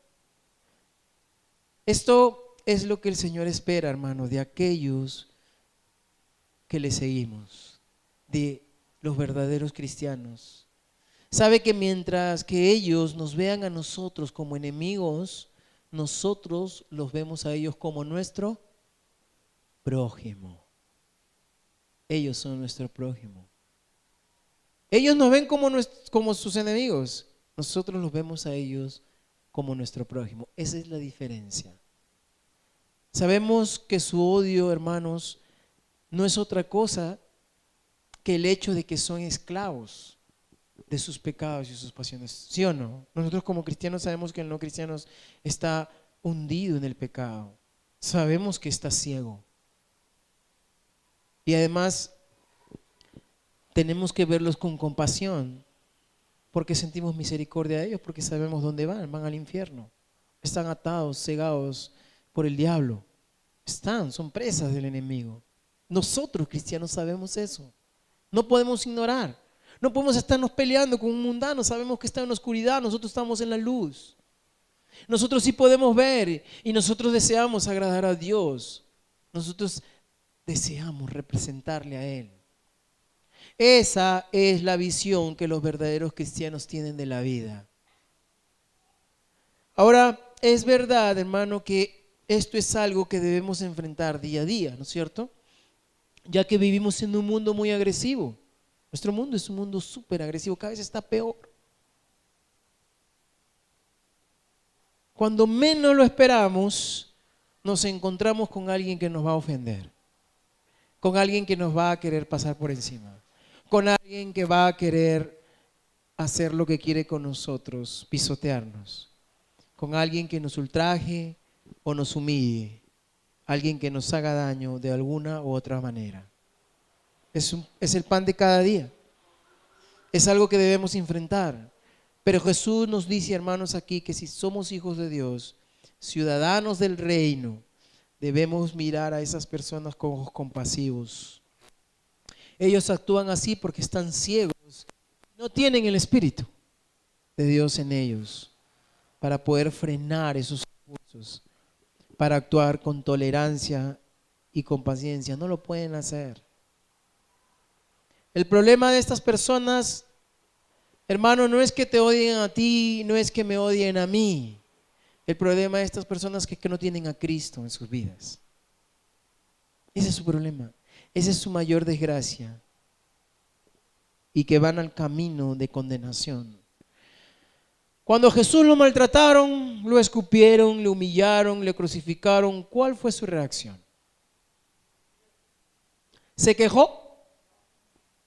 [SPEAKER 1] Esto es lo que el Señor espera, hermano, de aquellos que le seguimos, de los verdaderos cristianos. Sabe que mientras que ellos nos vean a nosotros como enemigos, nosotros los vemos a ellos como nuestro prójimo. Ellos son nuestro prójimo. Ellos nos ven como sus enemigos. Nosotros los vemos a ellos como nuestro prójimo. Esa es la diferencia. Sabemos que su odio, hermanos, no es otra cosa que el hecho de que son esclavos de sus pecados y sus pasiones. ¿Sí o no? Nosotros como cristianos sabemos que el no cristiano está hundido en el pecado. Sabemos que está ciego. Y además tenemos que verlos con compasión, porque sentimos misericordia de ellos, porque sabemos dónde van al infierno. Están atados, cegados por el diablo. Son presas del enemigo. Nosotros cristianos sabemos eso. No podemos ignorar. No podemos estarnos peleando con un mundano. Sabemos que está en la oscuridad, nosotros estamos en la luz. Nosotros sí podemos ver y nosotros deseamos agradar a Dios. Nosotros deseamos representarle a Él. Esa es la visión que los verdaderos cristianos tienen de la vida. Ahora, es verdad, hermano, que esto es algo que debemos enfrentar día a día, ¿no es cierto? Ya que vivimos en un mundo muy agresivo. Nuestro mundo es un mundo súper agresivo, cada vez está peor. Cuando menos lo esperamos, nos encontramos con alguien que nos va a ofender, con alguien que nos va a querer pasar por encima, con alguien que va a querer hacer lo que quiere con nosotros, pisotearnos, con alguien que nos ultraje o nos humille, alguien que nos haga daño de alguna u otra manera. Es el pan de cada día, es algo que debemos enfrentar. Pero Jesús nos dice, hermanos, aquí que si somos hijos de Dios, ciudadanos del reino, debemos mirar a esas personas con ojos compasivos. Ellos actúan así porque están ciegos, no tienen el Espíritu de Dios en ellos para poder frenar esos impulsos, para actuar con tolerancia y con paciencia. No lo pueden hacer. El problema de estas personas, hermano, no es que te odien a ti, no es que me odien a mí. El problema de estas personas es que no tienen a Cristo en sus vidas. Ese es su problema, esa es su mayor desgracia. Y que van al camino de condenación. Cuando a Jesús lo maltrataron, lo escupieron, le humillaron, le crucificaron, ¿cuál fue su reacción? ¿Se quejó?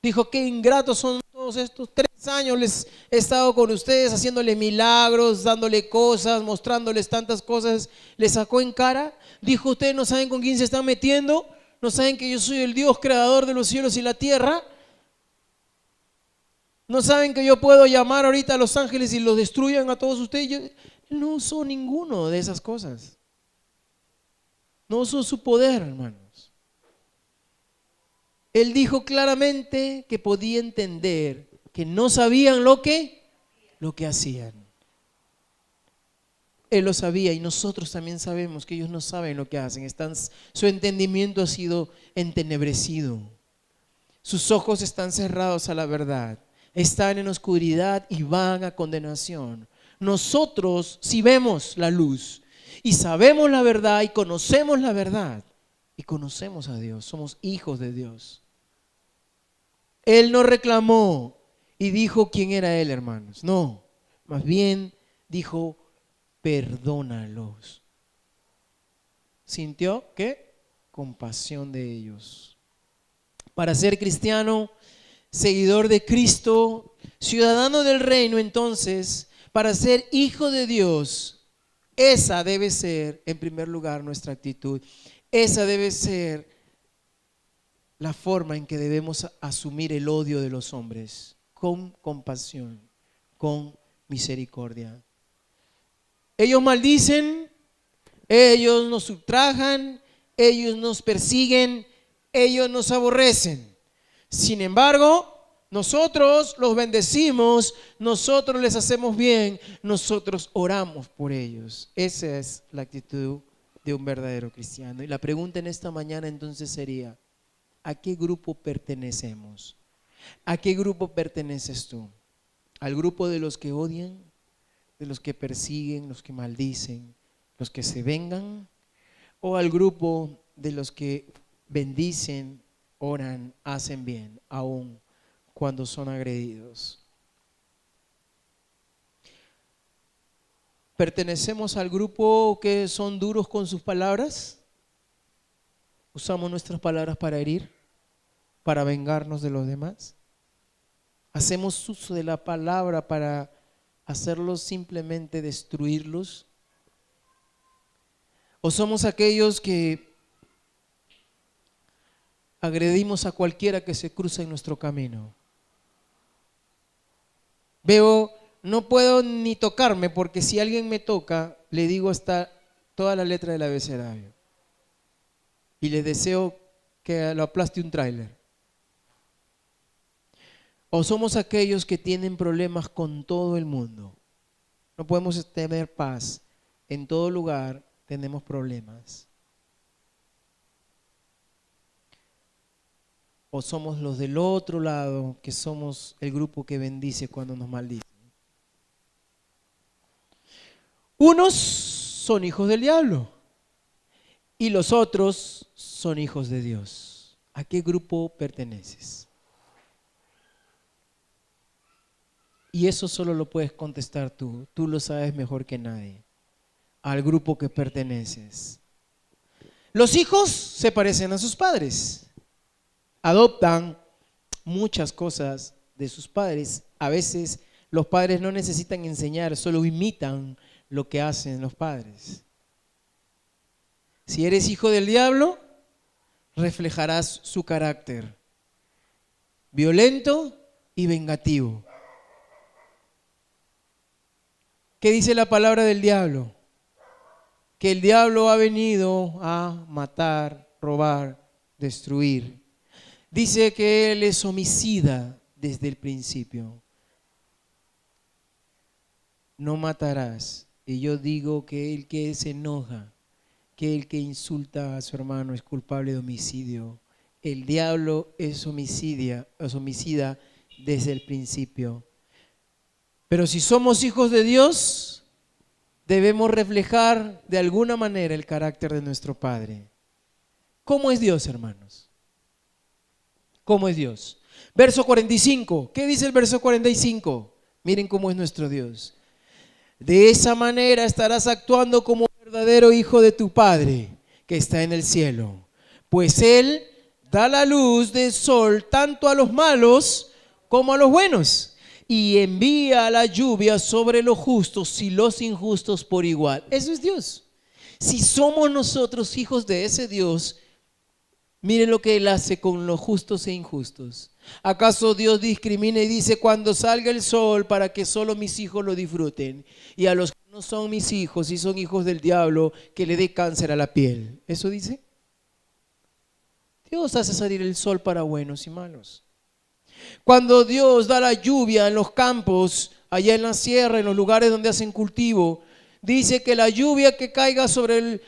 [SPEAKER 1] Dijo, qué ingratos son todos estos. 3 años les he estado con ustedes haciéndole milagros, dándole cosas, mostrándoles tantas cosas. ¿Les sacó en cara? Dijo, ustedes no saben con quién se están metiendo, no saben que yo soy el Dios creador de los cielos y la tierra. ¿No saben que yo puedo llamar ahorita a los ángeles y los destruyan a todos ustedes? Él no usó ninguno de esas cosas. No usó su poder, hermanos. Él dijo claramente que podía entender que no sabían lo que hacían. Él lo sabía y nosotros también sabemos que ellos no saben lo que hacen. Su entendimiento ha sido entenebrecido. Sus ojos están cerrados a la verdad. Están en oscuridad y van a condenación. Nosotros, si vemos la luz y sabemos la verdad y conocemos la verdad y conocemos a Dios, somos hijos de Dios. Él no reclamó y dijo quién era Él, hermanos. No, más bien dijo, perdónalos. ¿Sintió qué? Compasión de ellos. Para ser cristiano, seguidor de Cristo, ciudadano del reino, entonces, para ser hijo de Dios, esa debe ser, en primer lugar, nuestra actitud. Esa debe ser la forma en que debemos asumir el odio de los hombres, con compasión, con misericordia. Ellos maldicen, ellos nos ultrajan, ellos nos persiguen, ellos nos aborrecen. Sin embargo, nosotros los bendecimos, nosotros les hacemos bien, nosotros oramos por ellos. Esa es la actitud de un verdadero cristiano. Y la pregunta en esta mañana entonces sería, ¿a qué grupo pertenecemos? ¿A qué grupo perteneces tú? ¿Al grupo de los que odian, de los que persiguen, los que maldicen, los que se vengan? ¿O al grupo de los que bendicen, oran, hacen bien, aun cuando son agredidos? ¿Pertenecemos al grupo que son duros con sus palabras? ¿Usamos nuestras palabras para herir, para vengarnos de los demás? ¿Hacemos uso de la palabra para hacerlos simplemente destruirlos? ¿O somos aquellos que agredimos a cualquiera que se cruza en nuestro camino? Veo, no puedo ni tocarme porque si alguien me toca, le digo hasta toda la letra del abecedario. Y le deseo que lo aplaste un tráiler. O somos aquellos que tienen problemas con todo el mundo. No podemos tener paz. En todo lugar tenemos problemas. O somos los del otro lado, que somos el grupo que bendice cuando nos maldice. Unos son hijos del diablo y los otros son hijos de Dios. ¿A qué grupo perteneces? Y eso solo lo puedes contestar tú. Tú lo sabes mejor que nadie. Al grupo que perteneces. Los hijos se parecen a sus padres. Adoptan muchas cosas de sus padres. A veces los padres no necesitan enseñar, solo imitan lo que hacen los padres. Si eres hijo del diablo, reflejarás su carácter violento y vengativo. ¿Qué dice la palabra del diablo? Que el diablo ha venido a matar, robar, destruir. Dice que él es homicida desde el principio. No matarás. Y yo digo que el que se enoja, que el que insulta a su hermano es culpable de homicidio. El diablo es homicida desde el principio. Pero si somos hijos de Dios, debemos reflejar de alguna manera el carácter de nuestro Padre. ¿Cómo es Dios, hermanos? ¿Cómo es Dios? Verso 45. ¿Qué dice el verso 45? Miren cómo es nuestro Dios. De esa manera estarás actuando como verdadero hijo de tu Padre que está en el cielo. Pues Él da la luz del sol tanto a los malos como a los buenos. Y envía la lluvia sobre los justos y los injustos por igual. Eso es Dios. Si somos nosotros hijos de ese Dios, miren lo que Él hace con los justos e injustos. ¿Acaso Dios discrimina y dice cuando salga el sol para que solo mis hijos lo disfruten? Y a los que no son mis hijos y son hijos del diablo, que le dé cáncer a la piel. ¿Eso dice? Dios hace salir el sol para buenos y malos. Cuando Dios da la lluvia en los campos, allá en la sierra, en los lugares donde hacen cultivo, dice que la lluvia que caiga sobre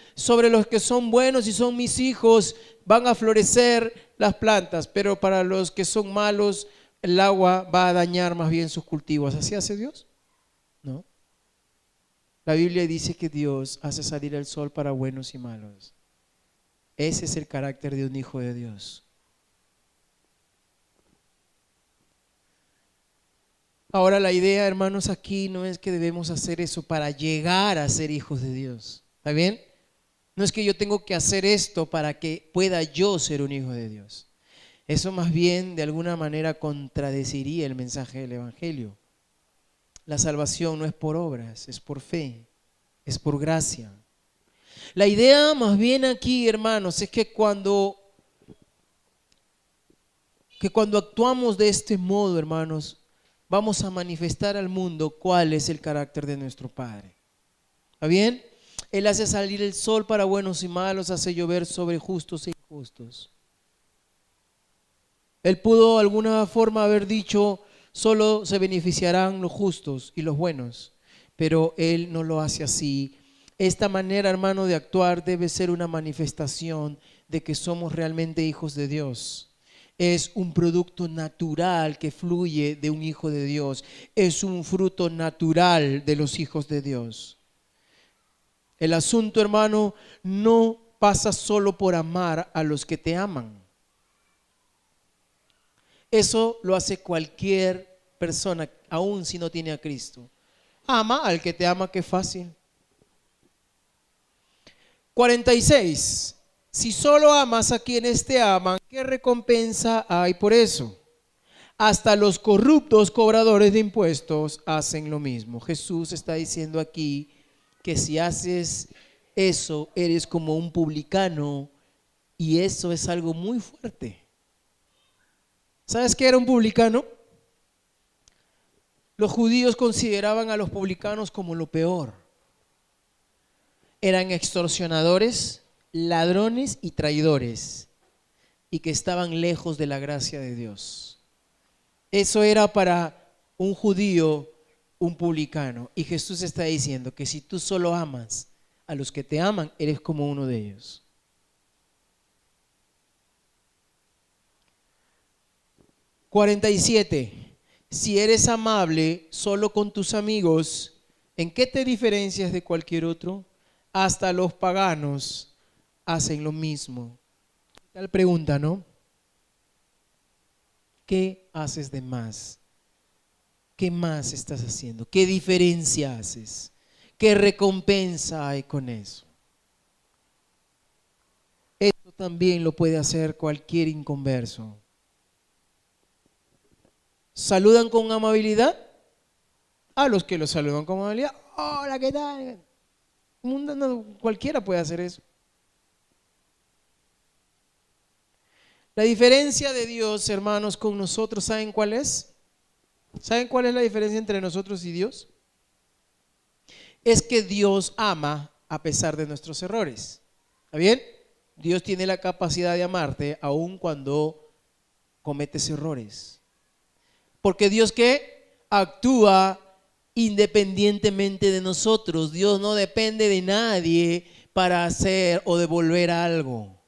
[SPEAKER 1] los que son buenos y son mis hijos, van a florecer las plantas, pero para los que son malos, el agua va a dañar más bien sus cultivos. ¿Así hace Dios? No. La Biblia dice que Dios hace salir el sol para buenos y malos. Ese es el carácter de un hijo de Dios. Ahora la idea, hermanos, aquí no es que debemos hacer eso para llegar a ser hijos de Dios. ¿Está bien? No es que yo tengo que hacer esto para que pueda yo ser un hijo de Dios. Eso más bien de alguna manera contradeciría el mensaje del Evangelio. La salvación no es por obras, es por fe, es por gracia. La idea más bien aquí, hermanos, es que cuando actuamos de este modo, hermanos, vamos a manifestar al mundo cuál es el carácter de nuestro Padre. ¿Está bien? Él hace salir el sol para buenos y malos, hace llover sobre justos e injustos. Él pudo de alguna forma haber dicho, solo se beneficiarán los justos y los buenos, pero Él no lo hace así. Esta manera, hermano, de actuar debe ser una manifestación de que somos realmente hijos de Dios. Es un producto natural que fluye de un hijo de Dios. Es un fruto natural de los hijos de Dios. El asunto, hermano, no pasa solo por amar a los que te aman. Eso lo hace cualquier persona, aun si no tiene a Cristo. Ama al que te ama, qué fácil. 46. Si solo amas a quienes te aman, ¿qué recompensa hay por eso? Hasta los corruptos cobradores de impuestos hacen lo mismo. Jesús está diciendo aquí que si haces eso, eres como un publicano, y eso es algo muy fuerte. ¿Sabes qué era un publicano? Los judíos consideraban a los publicanos como lo peor. Eran extorsionadores, ladrones y traidores, y que estaban lejos de la gracia de Dios. Eso era para un judío un publicano. Y Jesús está diciendo que si tú solo amas a los que te aman, eres como uno de ellos. 47. Si eres amable solo con tus amigos, ¿en qué te diferencias de cualquier otro? Hasta los paganos hacen lo mismo. Tal pregunta, ¿no? ¿Qué haces de más? ¿Qué más estás haciendo? ¿Qué diferencia haces? ¿Qué recompensa hay con eso? Esto también lo puede hacer cualquier inconverso. ¿Saludan con amabilidad? A los que los saludan con amabilidad, hola, ¿qué tal? No, cualquiera puede hacer eso. La diferencia de Dios, hermanos, con nosotros, ¿saben cuál es? ¿Saben cuál es la diferencia entre nosotros y Dios? Es que Dios ama a pesar de nuestros errores. ¿Está bien? Dios tiene la capacidad de amarte aun cuando cometes errores. Porque Dios, ¿qué? Actúa independientemente de nosotros. Dios no depende de nadie para hacer o devolver algo.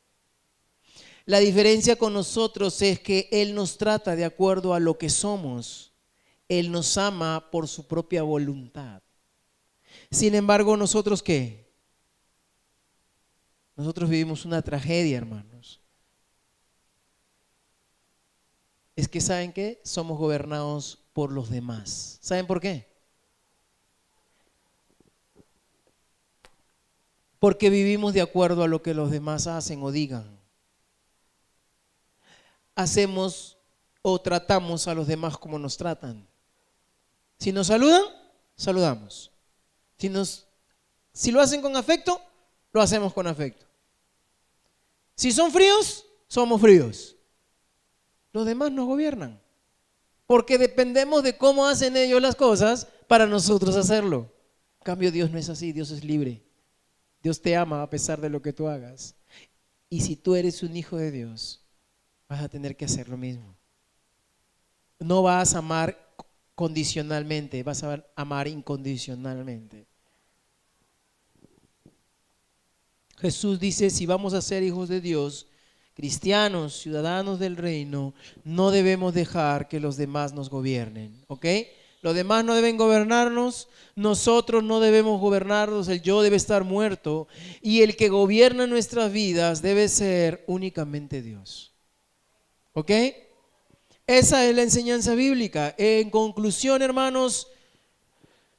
[SPEAKER 1] La diferencia con nosotros es que Él nos trata de acuerdo a lo que somos. Él nos ama por su propia voluntad. Sin embargo, ¿nosotros qué? Nosotros vivimos una tragedia, hermanos. Es que, ¿saben qué? Somos gobernados por los demás. ¿Saben por qué? Porque vivimos de acuerdo a lo que los demás hacen o digan. Hacemos o tratamos a los demás como nos tratan. Si nos saludan, saludamos. Si lo hacen con afecto, lo hacemos con afecto. Si son fríos, somos fríos. Los demás nos gobiernan, porque dependemos de cómo hacen ellos las cosas para nosotros hacerlo. En cambio, Dios no es así, Dios es libre. Dios te ama a pesar de lo que tú hagas. Y si tú eres un hijo de Dios, vas a tener que hacer lo mismo. No vas a amar condicionalmente, vas a amar incondicionalmente. Jesús dice, si vamos a ser hijos de Dios, cristianos, ciudadanos del reino, no debemos dejar que los demás nos gobiernen, ¿ok? Los demás no deben gobernarnos, nosotros no debemos gobernarnos, el yo debe estar muerto y el que gobierna nuestras vidas debe ser únicamente Dios. ¿Ok? Esa es la enseñanza bíblica. En conclusión, hermanos,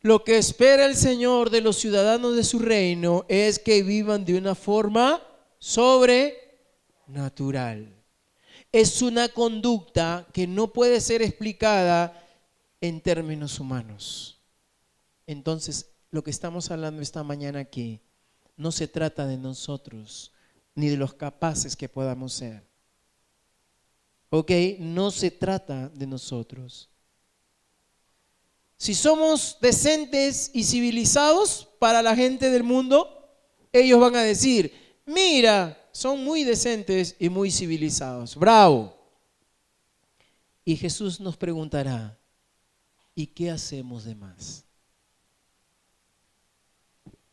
[SPEAKER 1] lo que espera el Señor de los ciudadanos de su reino es que vivan de una forma sobrenatural. Es una conducta que no puede ser explicada en términos humanos. Entonces, lo que estamos hablando esta mañana aquí no se trata de nosotros ni de los capaces que podamos ser. ¿Ok? No se trata de nosotros. Si somos decentes y civilizados para la gente del mundo, ellos van a decir, mira, son muy decentes y muy civilizados. ¡Bravo! Y Jesús nos preguntará, ¿y qué hacemos de más?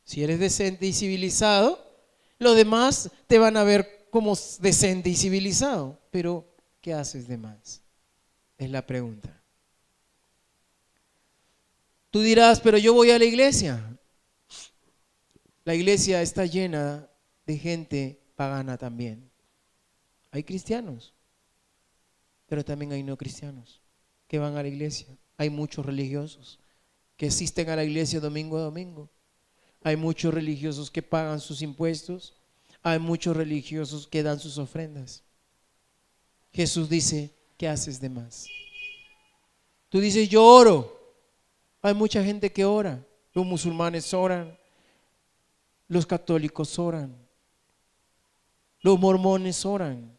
[SPEAKER 1] Si eres decente y civilizado, los demás te van a ver como decente y civilizado. Pero, ¿qué haces de más? Es la pregunta. Tú dirás, pero yo voy a la iglesia. La iglesia está llena de gente pagana también. Hay cristianos, pero también hay no cristianos que van a la iglesia. Hay muchos religiosos que asisten a la iglesia domingo a domingo. Hay muchos religiosos que pagan sus impuestos. Hay muchos religiosos que dan sus ofrendas. Jesús dice, ¿qué haces de más? Tú dices, yo oro. Hay mucha gente que ora. Los musulmanes oran. Los católicos oran. Los mormones oran.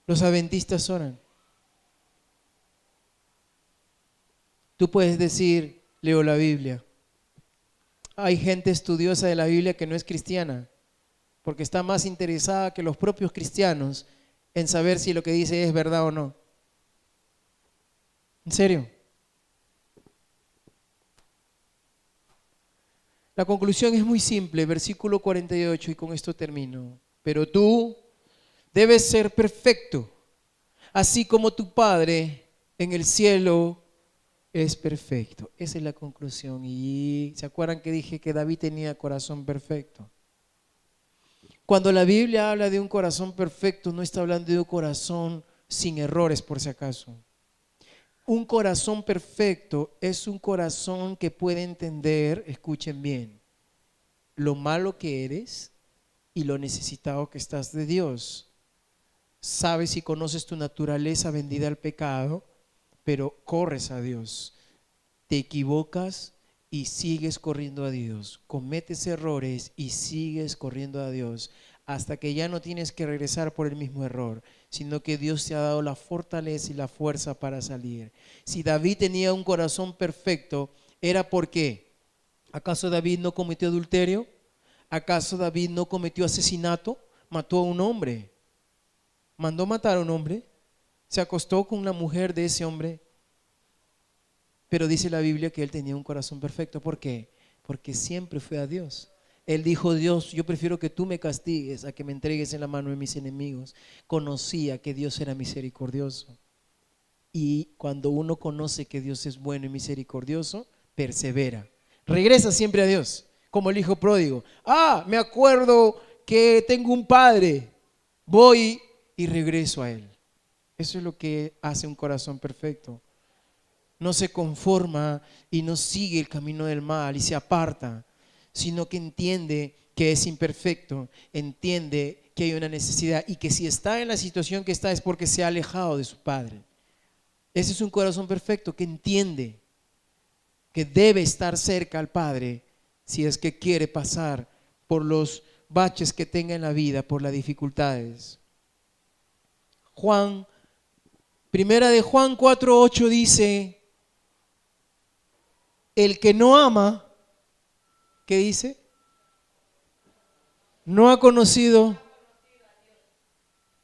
[SPEAKER 1] Los adventistas oran. Tú puedes decir, leo la Biblia. Hay gente estudiosa de la Biblia que no es cristiana, porque está más interesada que los propios cristianos en saber si lo que dice es verdad o no. ¿En serio? La conclusión es muy simple, versículo 48, y con esto termino. Pero tú debes ser perfecto, así como tu Padre en el cielo es perfecto. Esa es la conclusión. Y ¿se acuerdan que dije que David tenía corazón perfecto? Cuando la Biblia habla de un corazón perfecto, no está hablando de un corazón sin errores, por si acaso. Un corazón perfecto es un corazón que puede entender, escuchen bien, lo malo que eres y lo necesitado que estás de Dios. Sabes y conoces tu naturaleza vendida al pecado, pero corres a Dios. Te equivocas y sigues corriendo a Dios. Cometes errores y sigues corriendo a Dios hasta que ya no tienes que regresar por el mismo error, sino que Dios te ha dado la fortaleza y la fuerza para salir. Si David tenía un corazón perfecto, ¿era por qué? ¿Acaso David no cometió adulterio? ¿Acaso David no cometió asesinato? Mató a un hombre. ¿Mandó matar a un hombre? ¿Se acostó con la mujer de ese hombre? Pero dice la Biblia que él tenía un corazón perfecto. ¿Por qué? Porque siempre fue a Dios. Él dijo, Dios, yo prefiero que tú me castigues a que me entregues en la mano de mis enemigos. Conocía que Dios era misericordioso. Y cuando uno conoce que Dios es bueno y misericordioso, persevera. Regresa siempre a Dios, como el hijo pródigo. Me acuerdo que tengo un padre. Voy y regreso a él. Eso es lo que hace un corazón perfecto. No se conforma y no sigue el camino del mal y se aparta, sino que entiende que es imperfecto, entiende que hay una necesidad y que si está en la situación que está es porque se ha alejado de su Padre. Ese es un corazón perfecto que entiende que debe estar cerca al Padre si es que quiere pasar por los baches que tenga en la vida, por las dificultades. Primera de Juan 4:8 dice, el que no ama, ¿qué dice? No ha conocido,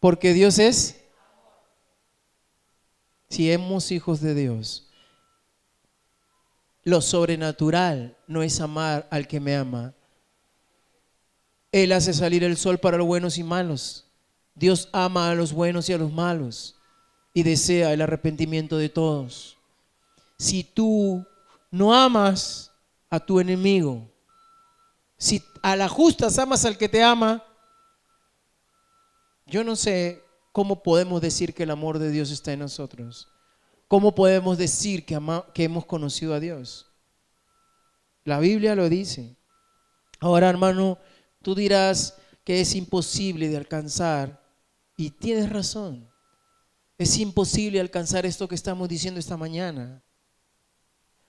[SPEAKER 1] porque Dios es. Si somos hijos de Dios, lo sobrenatural no es amar al que me ama. Él hace salir el sol para los buenos y malos. Dios ama a los buenos y a los malos y desea el arrepentimiento de todos. Si tú no amas a tu enemigo, si a la justas amas al que te ama, yo no sé cómo podemos decir que el amor de Dios está en nosotros. ¿Cómo podemos decir que hemos conocido a Dios? La Biblia lo dice. Ahora, hermano, tú dirás que es imposible de alcanzar, y tienes razón. Es imposible alcanzar esto que estamos diciendo esta mañana.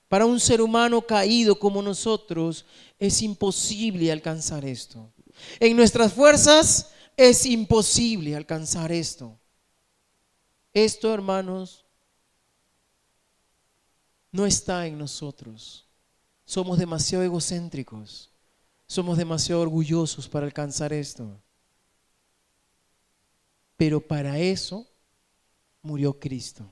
[SPEAKER 1] Para un ser humano caído como nosotros, es imposible alcanzar esto. En nuestras fuerzas es imposible alcanzar esto. Esto, hermanos, no está en nosotros. Somos demasiado egocéntricos. Somos demasiado orgullosos para alcanzar esto. Pero para eso murió Cristo.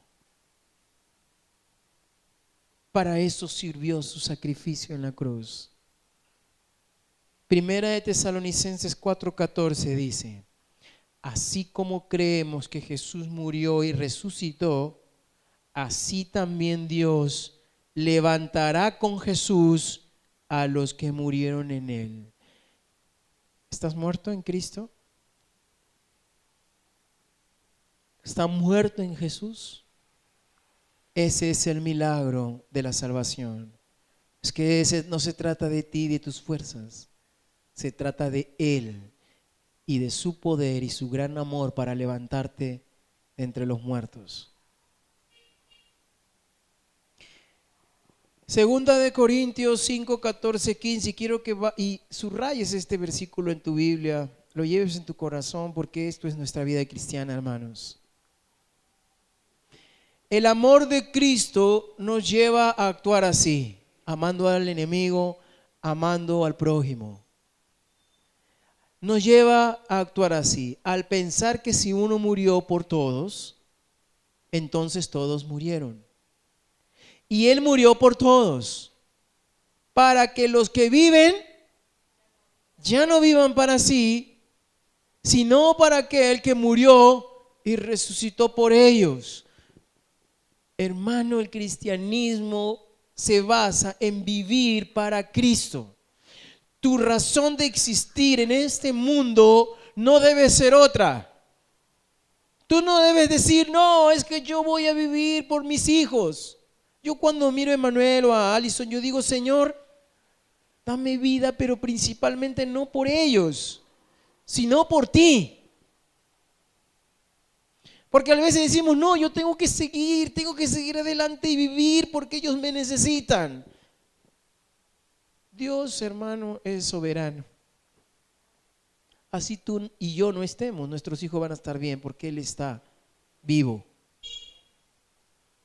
[SPEAKER 1] Para eso sirvió su sacrificio en la cruz. Primera de Tesalonicenses 4:14 dice: así como creemos que Jesús murió y resucitó, así también Dios levantará con Jesús a los que murieron en él. ¿Estás muerto en Cristo? ¿Estás muerto en Jesús? Ese es el milagro de la salvación. Es que ese no se trata de ti y de tus fuerzas. Se trata de Él y de su poder y su gran amor para levantarte de entre los muertos. Segunda de Corintios 5, 14, 15. Quiero que y subrayes este versículo en tu Biblia, lo lleves en tu corazón, porque esto es nuestra vida cristiana, hermanos. El amor de Cristo nos lleva a actuar así, amando al enemigo, amando al prójimo. Nos lleva a actuar así, al pensar que si uno murió por todos, entonces todos murieron. Y Él murió por todos, para que los que viven ya no vivan para sí, sino para aquel que murió y resucitó por ellos. Hermano, el cristianismo se basa en vivir para Cristo. Tu razón de existir en este mundo no debe ser otra. Tú no debes decir, no, es que yo voy a vivir por mis hijos. Yo cuando miro a Emanuel o a Alison, yo digo, Señor, dame vida, pero principalmente no por ellos, sino por ti. Porque a veces decimos, no, yo tengo que seguir adelante y vivir porque ellos me necesitan. Dios, hermano, es soberano. Así tú y yo no estemos, nuestros hijos van a estar bien porque Él está vivo.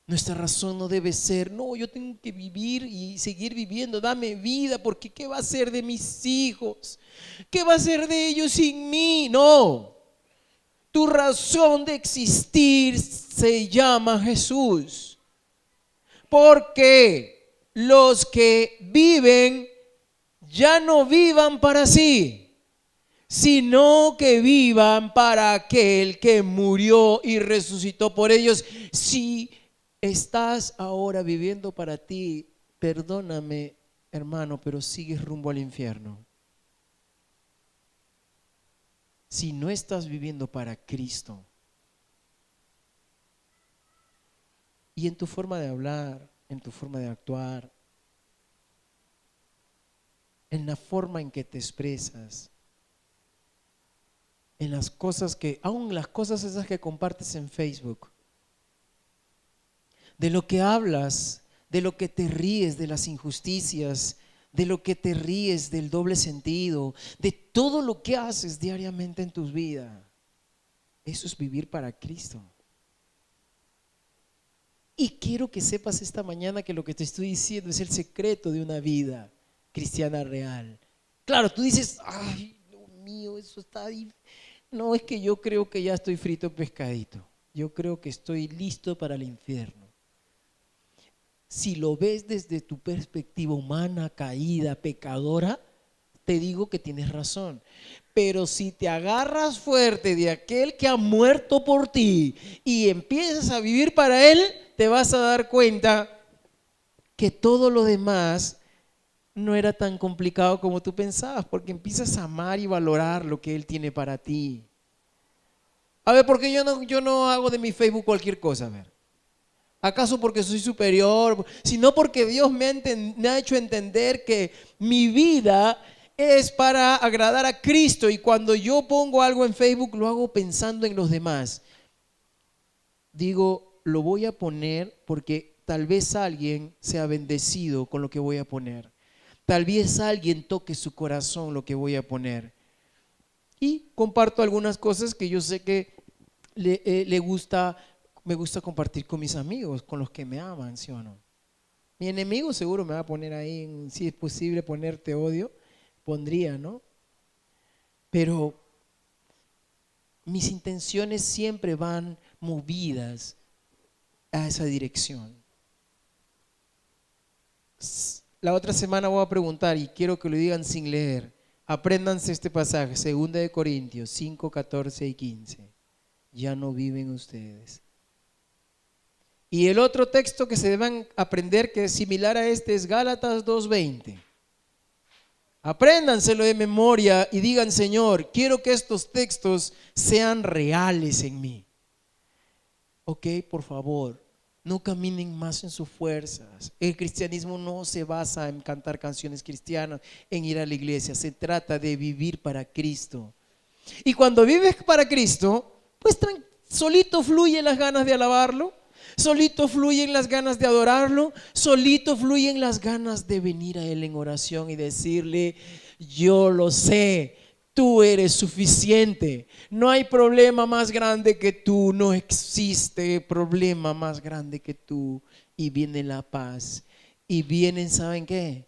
[SPEAKER 1] Nuestra razón no debe ser, no, yo tengo que vivir y seguir viviendo, dame vida, porque ¿qué va a ser de mis hijos? ¿Qué va a ser de ellos sin mí? No, tu razón de existir se llama Jesús, porque los que viven ya no vivan para sí, sino que vivan para aquel que murió y resucitó por ellos. Si estás ahora viviendo para ti, perdóname, hermano, pero sigues rumbo al infierno. Si no estás viviendo para Cristo, y en tu forma de hablar, en tu forma de actuar, en la forma en que te expresas, en las cosas que, aún las cosas esas que compartes en Facebook, de lo que hablas, de lo que te ríes de las injusticias, de lo que te ríes del doble sentido, de todo lo que haces diariamente en tu vida. Eso es vivir para Cristo. Y quiero que sepas esta mañana que lo que te estoy diciendo es el secreto de una vida cristiana real. Claro, tú dices, ay, Dios mío, eso está difícil. No, es que yo creo que ya estoy frito pescadito. Yo creo que estoy listo para el infierno. Si lo ves desde tu perspectiva humana, caída, pecadora, te digo que tienes razón. Pero si te agarras fuerte de aquel que ha muerto por ti y empiezas a vivir para él, te vas a dar cuenta que todo lo demás no era tan complicado como tú pensabas, porque empiezas a amar y valorar lo que él tiene para ti. A ver, ¿por qué yo no hago de mi Facebook cualquier cosa? A ver, ¿acaso porque soy superior? Sino porque Dios me ha hecho entender que mi vida es para agradar a Cristo, y cuando yo pongo algo en Facebook lo hago pensando en los demás. Digo, lo voy a poner porque tal vez alguien sea bendecido con lo que voy a poner. Tal vez alguien toque su corazón lo que voy a poner. Y comparto algunas cosas que yo sé que me gusta compartir con mis amigos, con los que me aman, ¿sí o no? Mi enemigo seguro me va a poner ahí, si es posible ponerte odio, pondría, ¿no? Pero mis intenciones siempre van movidas a esa dirección. La otra semana voy a preguntar, y quiero que lo digan sin leer. Apréndanse este pasaje, 2 de Corintios 5, 14 y 15. Ya no viven ustedes. Y el otro texto que se deben aprender, que es similar a este, es Gálatas 2:20. Apréndanselo de memoria y digan: Señor, quiero que estos textos sean reales en mí. Ok, por favor, no caminen más en sus fuerzas. El cristianismo no se basa en cantar canciones cristianas, en ir a la iglesia. Se trata de vivir para Cristo. Y cuando vives para Cristo, pues solito fluyen las ganas de alabarlo, solito fluyen las ganas de adorarlo, solito fluyen las ganas de venir a Él en oración y decirle: yo lo sé, tú eres suficiente, no hay problema más grande que tú, no existe problema más grande que tú. Y viene la paz, y vienen, ¿saben qué?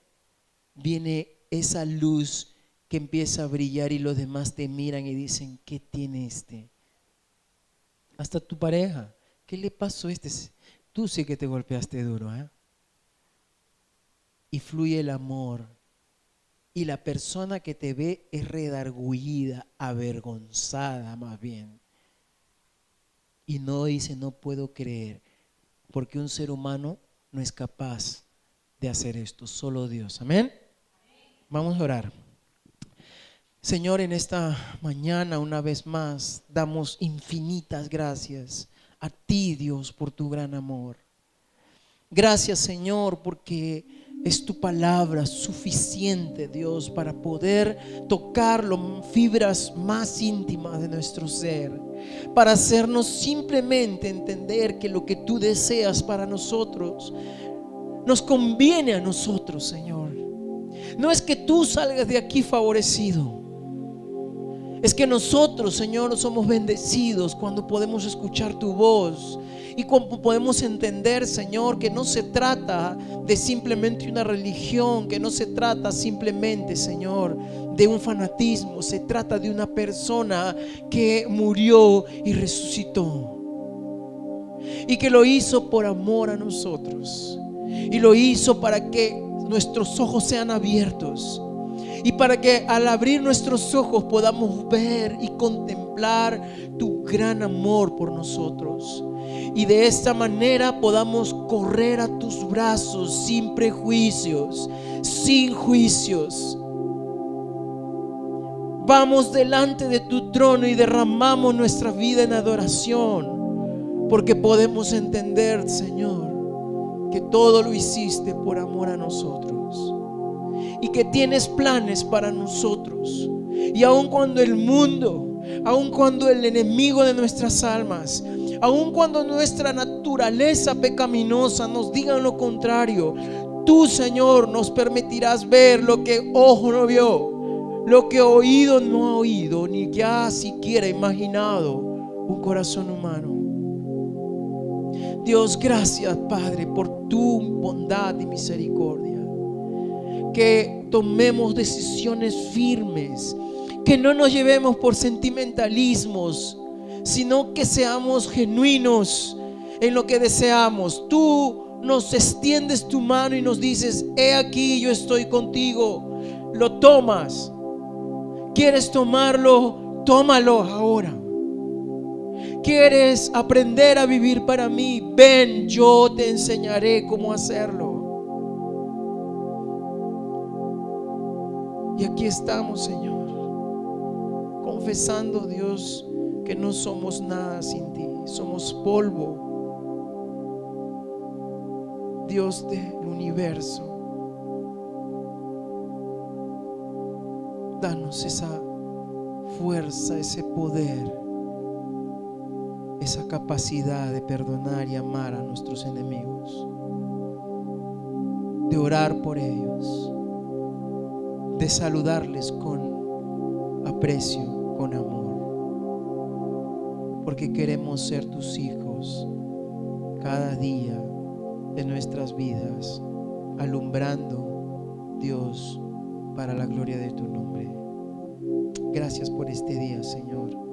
[SPEAKER 1] Viene esa luz que empieza a brillar, y los demás te miran y dicen: ¿qué tiene este? Hasta tu pareja: ¿qué le pasó a este? Tú sí que te golpeaste duro, ¿eh? Y fluye el amor. Y la persona que te ve es redargüida, avergonzada más bien. Y no dice: no puedo creer, porque un ser humano no es capaz de hacer esto, solo Dios. Amén. Vamos a orar. Señor, en esta mañana una vez más damos infinitas gracias a ti, Dios, por tu gran amor. Gracias, Señor, porque es tu palabra suficiente, Dios, para poder tocar las fibras más íntimas de nuestro ser, para hacernos simplemente entender que lo que tú deseas para nosotros nos conviene a nosotros, Señor. No es que tú salgas de aquí favorecido, es que nosotros, Señor, somos bendecidos cuando podemos escuchar tu voz y cuando podemos entender, Señor, que no se trata de simplemente una religión, que no se trata simplemente, Señor, de un fanatismo. Se trata de una persona que murió y resucitó, y que lo hizo por amor a nosotros, y lo hizo para que nuestros ojos sean abiertos, y para que al abrir nuestros ojos podamos ver y contemplar tu gran amor por nosotros, y de esta manera podamos correr a tus brazos sin prejuicios, sin juicios. Vamos delante de tu trono y derramamos nuestra vida en adoración, porque podemos entender, Señor, que todo lo hiciste por amor a nosotros, y que tienes planes para nosotros. Y aun cuando el mundo, aun cuando el enemigo de nuestras almas, aun cuando nuestra naturaleza pecaminosa nos digan lo contrario, tú, Señor, nos permitirás ver lo que ojo no vio, lo que oído no ha oído, ni ya siquiera imaginado un corazón humano. Dios, gracias, Padre, por tu bondad y misericordia. Que tomemos decisiones firmes, que no nos llevemos por sentimentalismos, sino que seamos genuinos en lo que deseamos. Tú nos extiendes tu mano y nos dices: he aquí, yo estoy contigo. lo tomas. ¿Quieres tomarlo? Tómalo ahora. ¿Quieres aprender a vivir para mí? Ven, yo te enseñaré cómo hacerlo. Y aquí estamos, Señor, confesando, Dios, que no somos nada sin ti. Somos polvo, Dios del universo. Danos esa fuerza, ese poder, esa capacidad de perdonar y amar a nuestros enemigos, de orar por ellos, de saludarles con aprecio, con amor, porque queremos ser tus hijos cada día de nuestras vidas, alumbrando, Dios, para la gloria de tu nombre. Gracias por este día, Señor.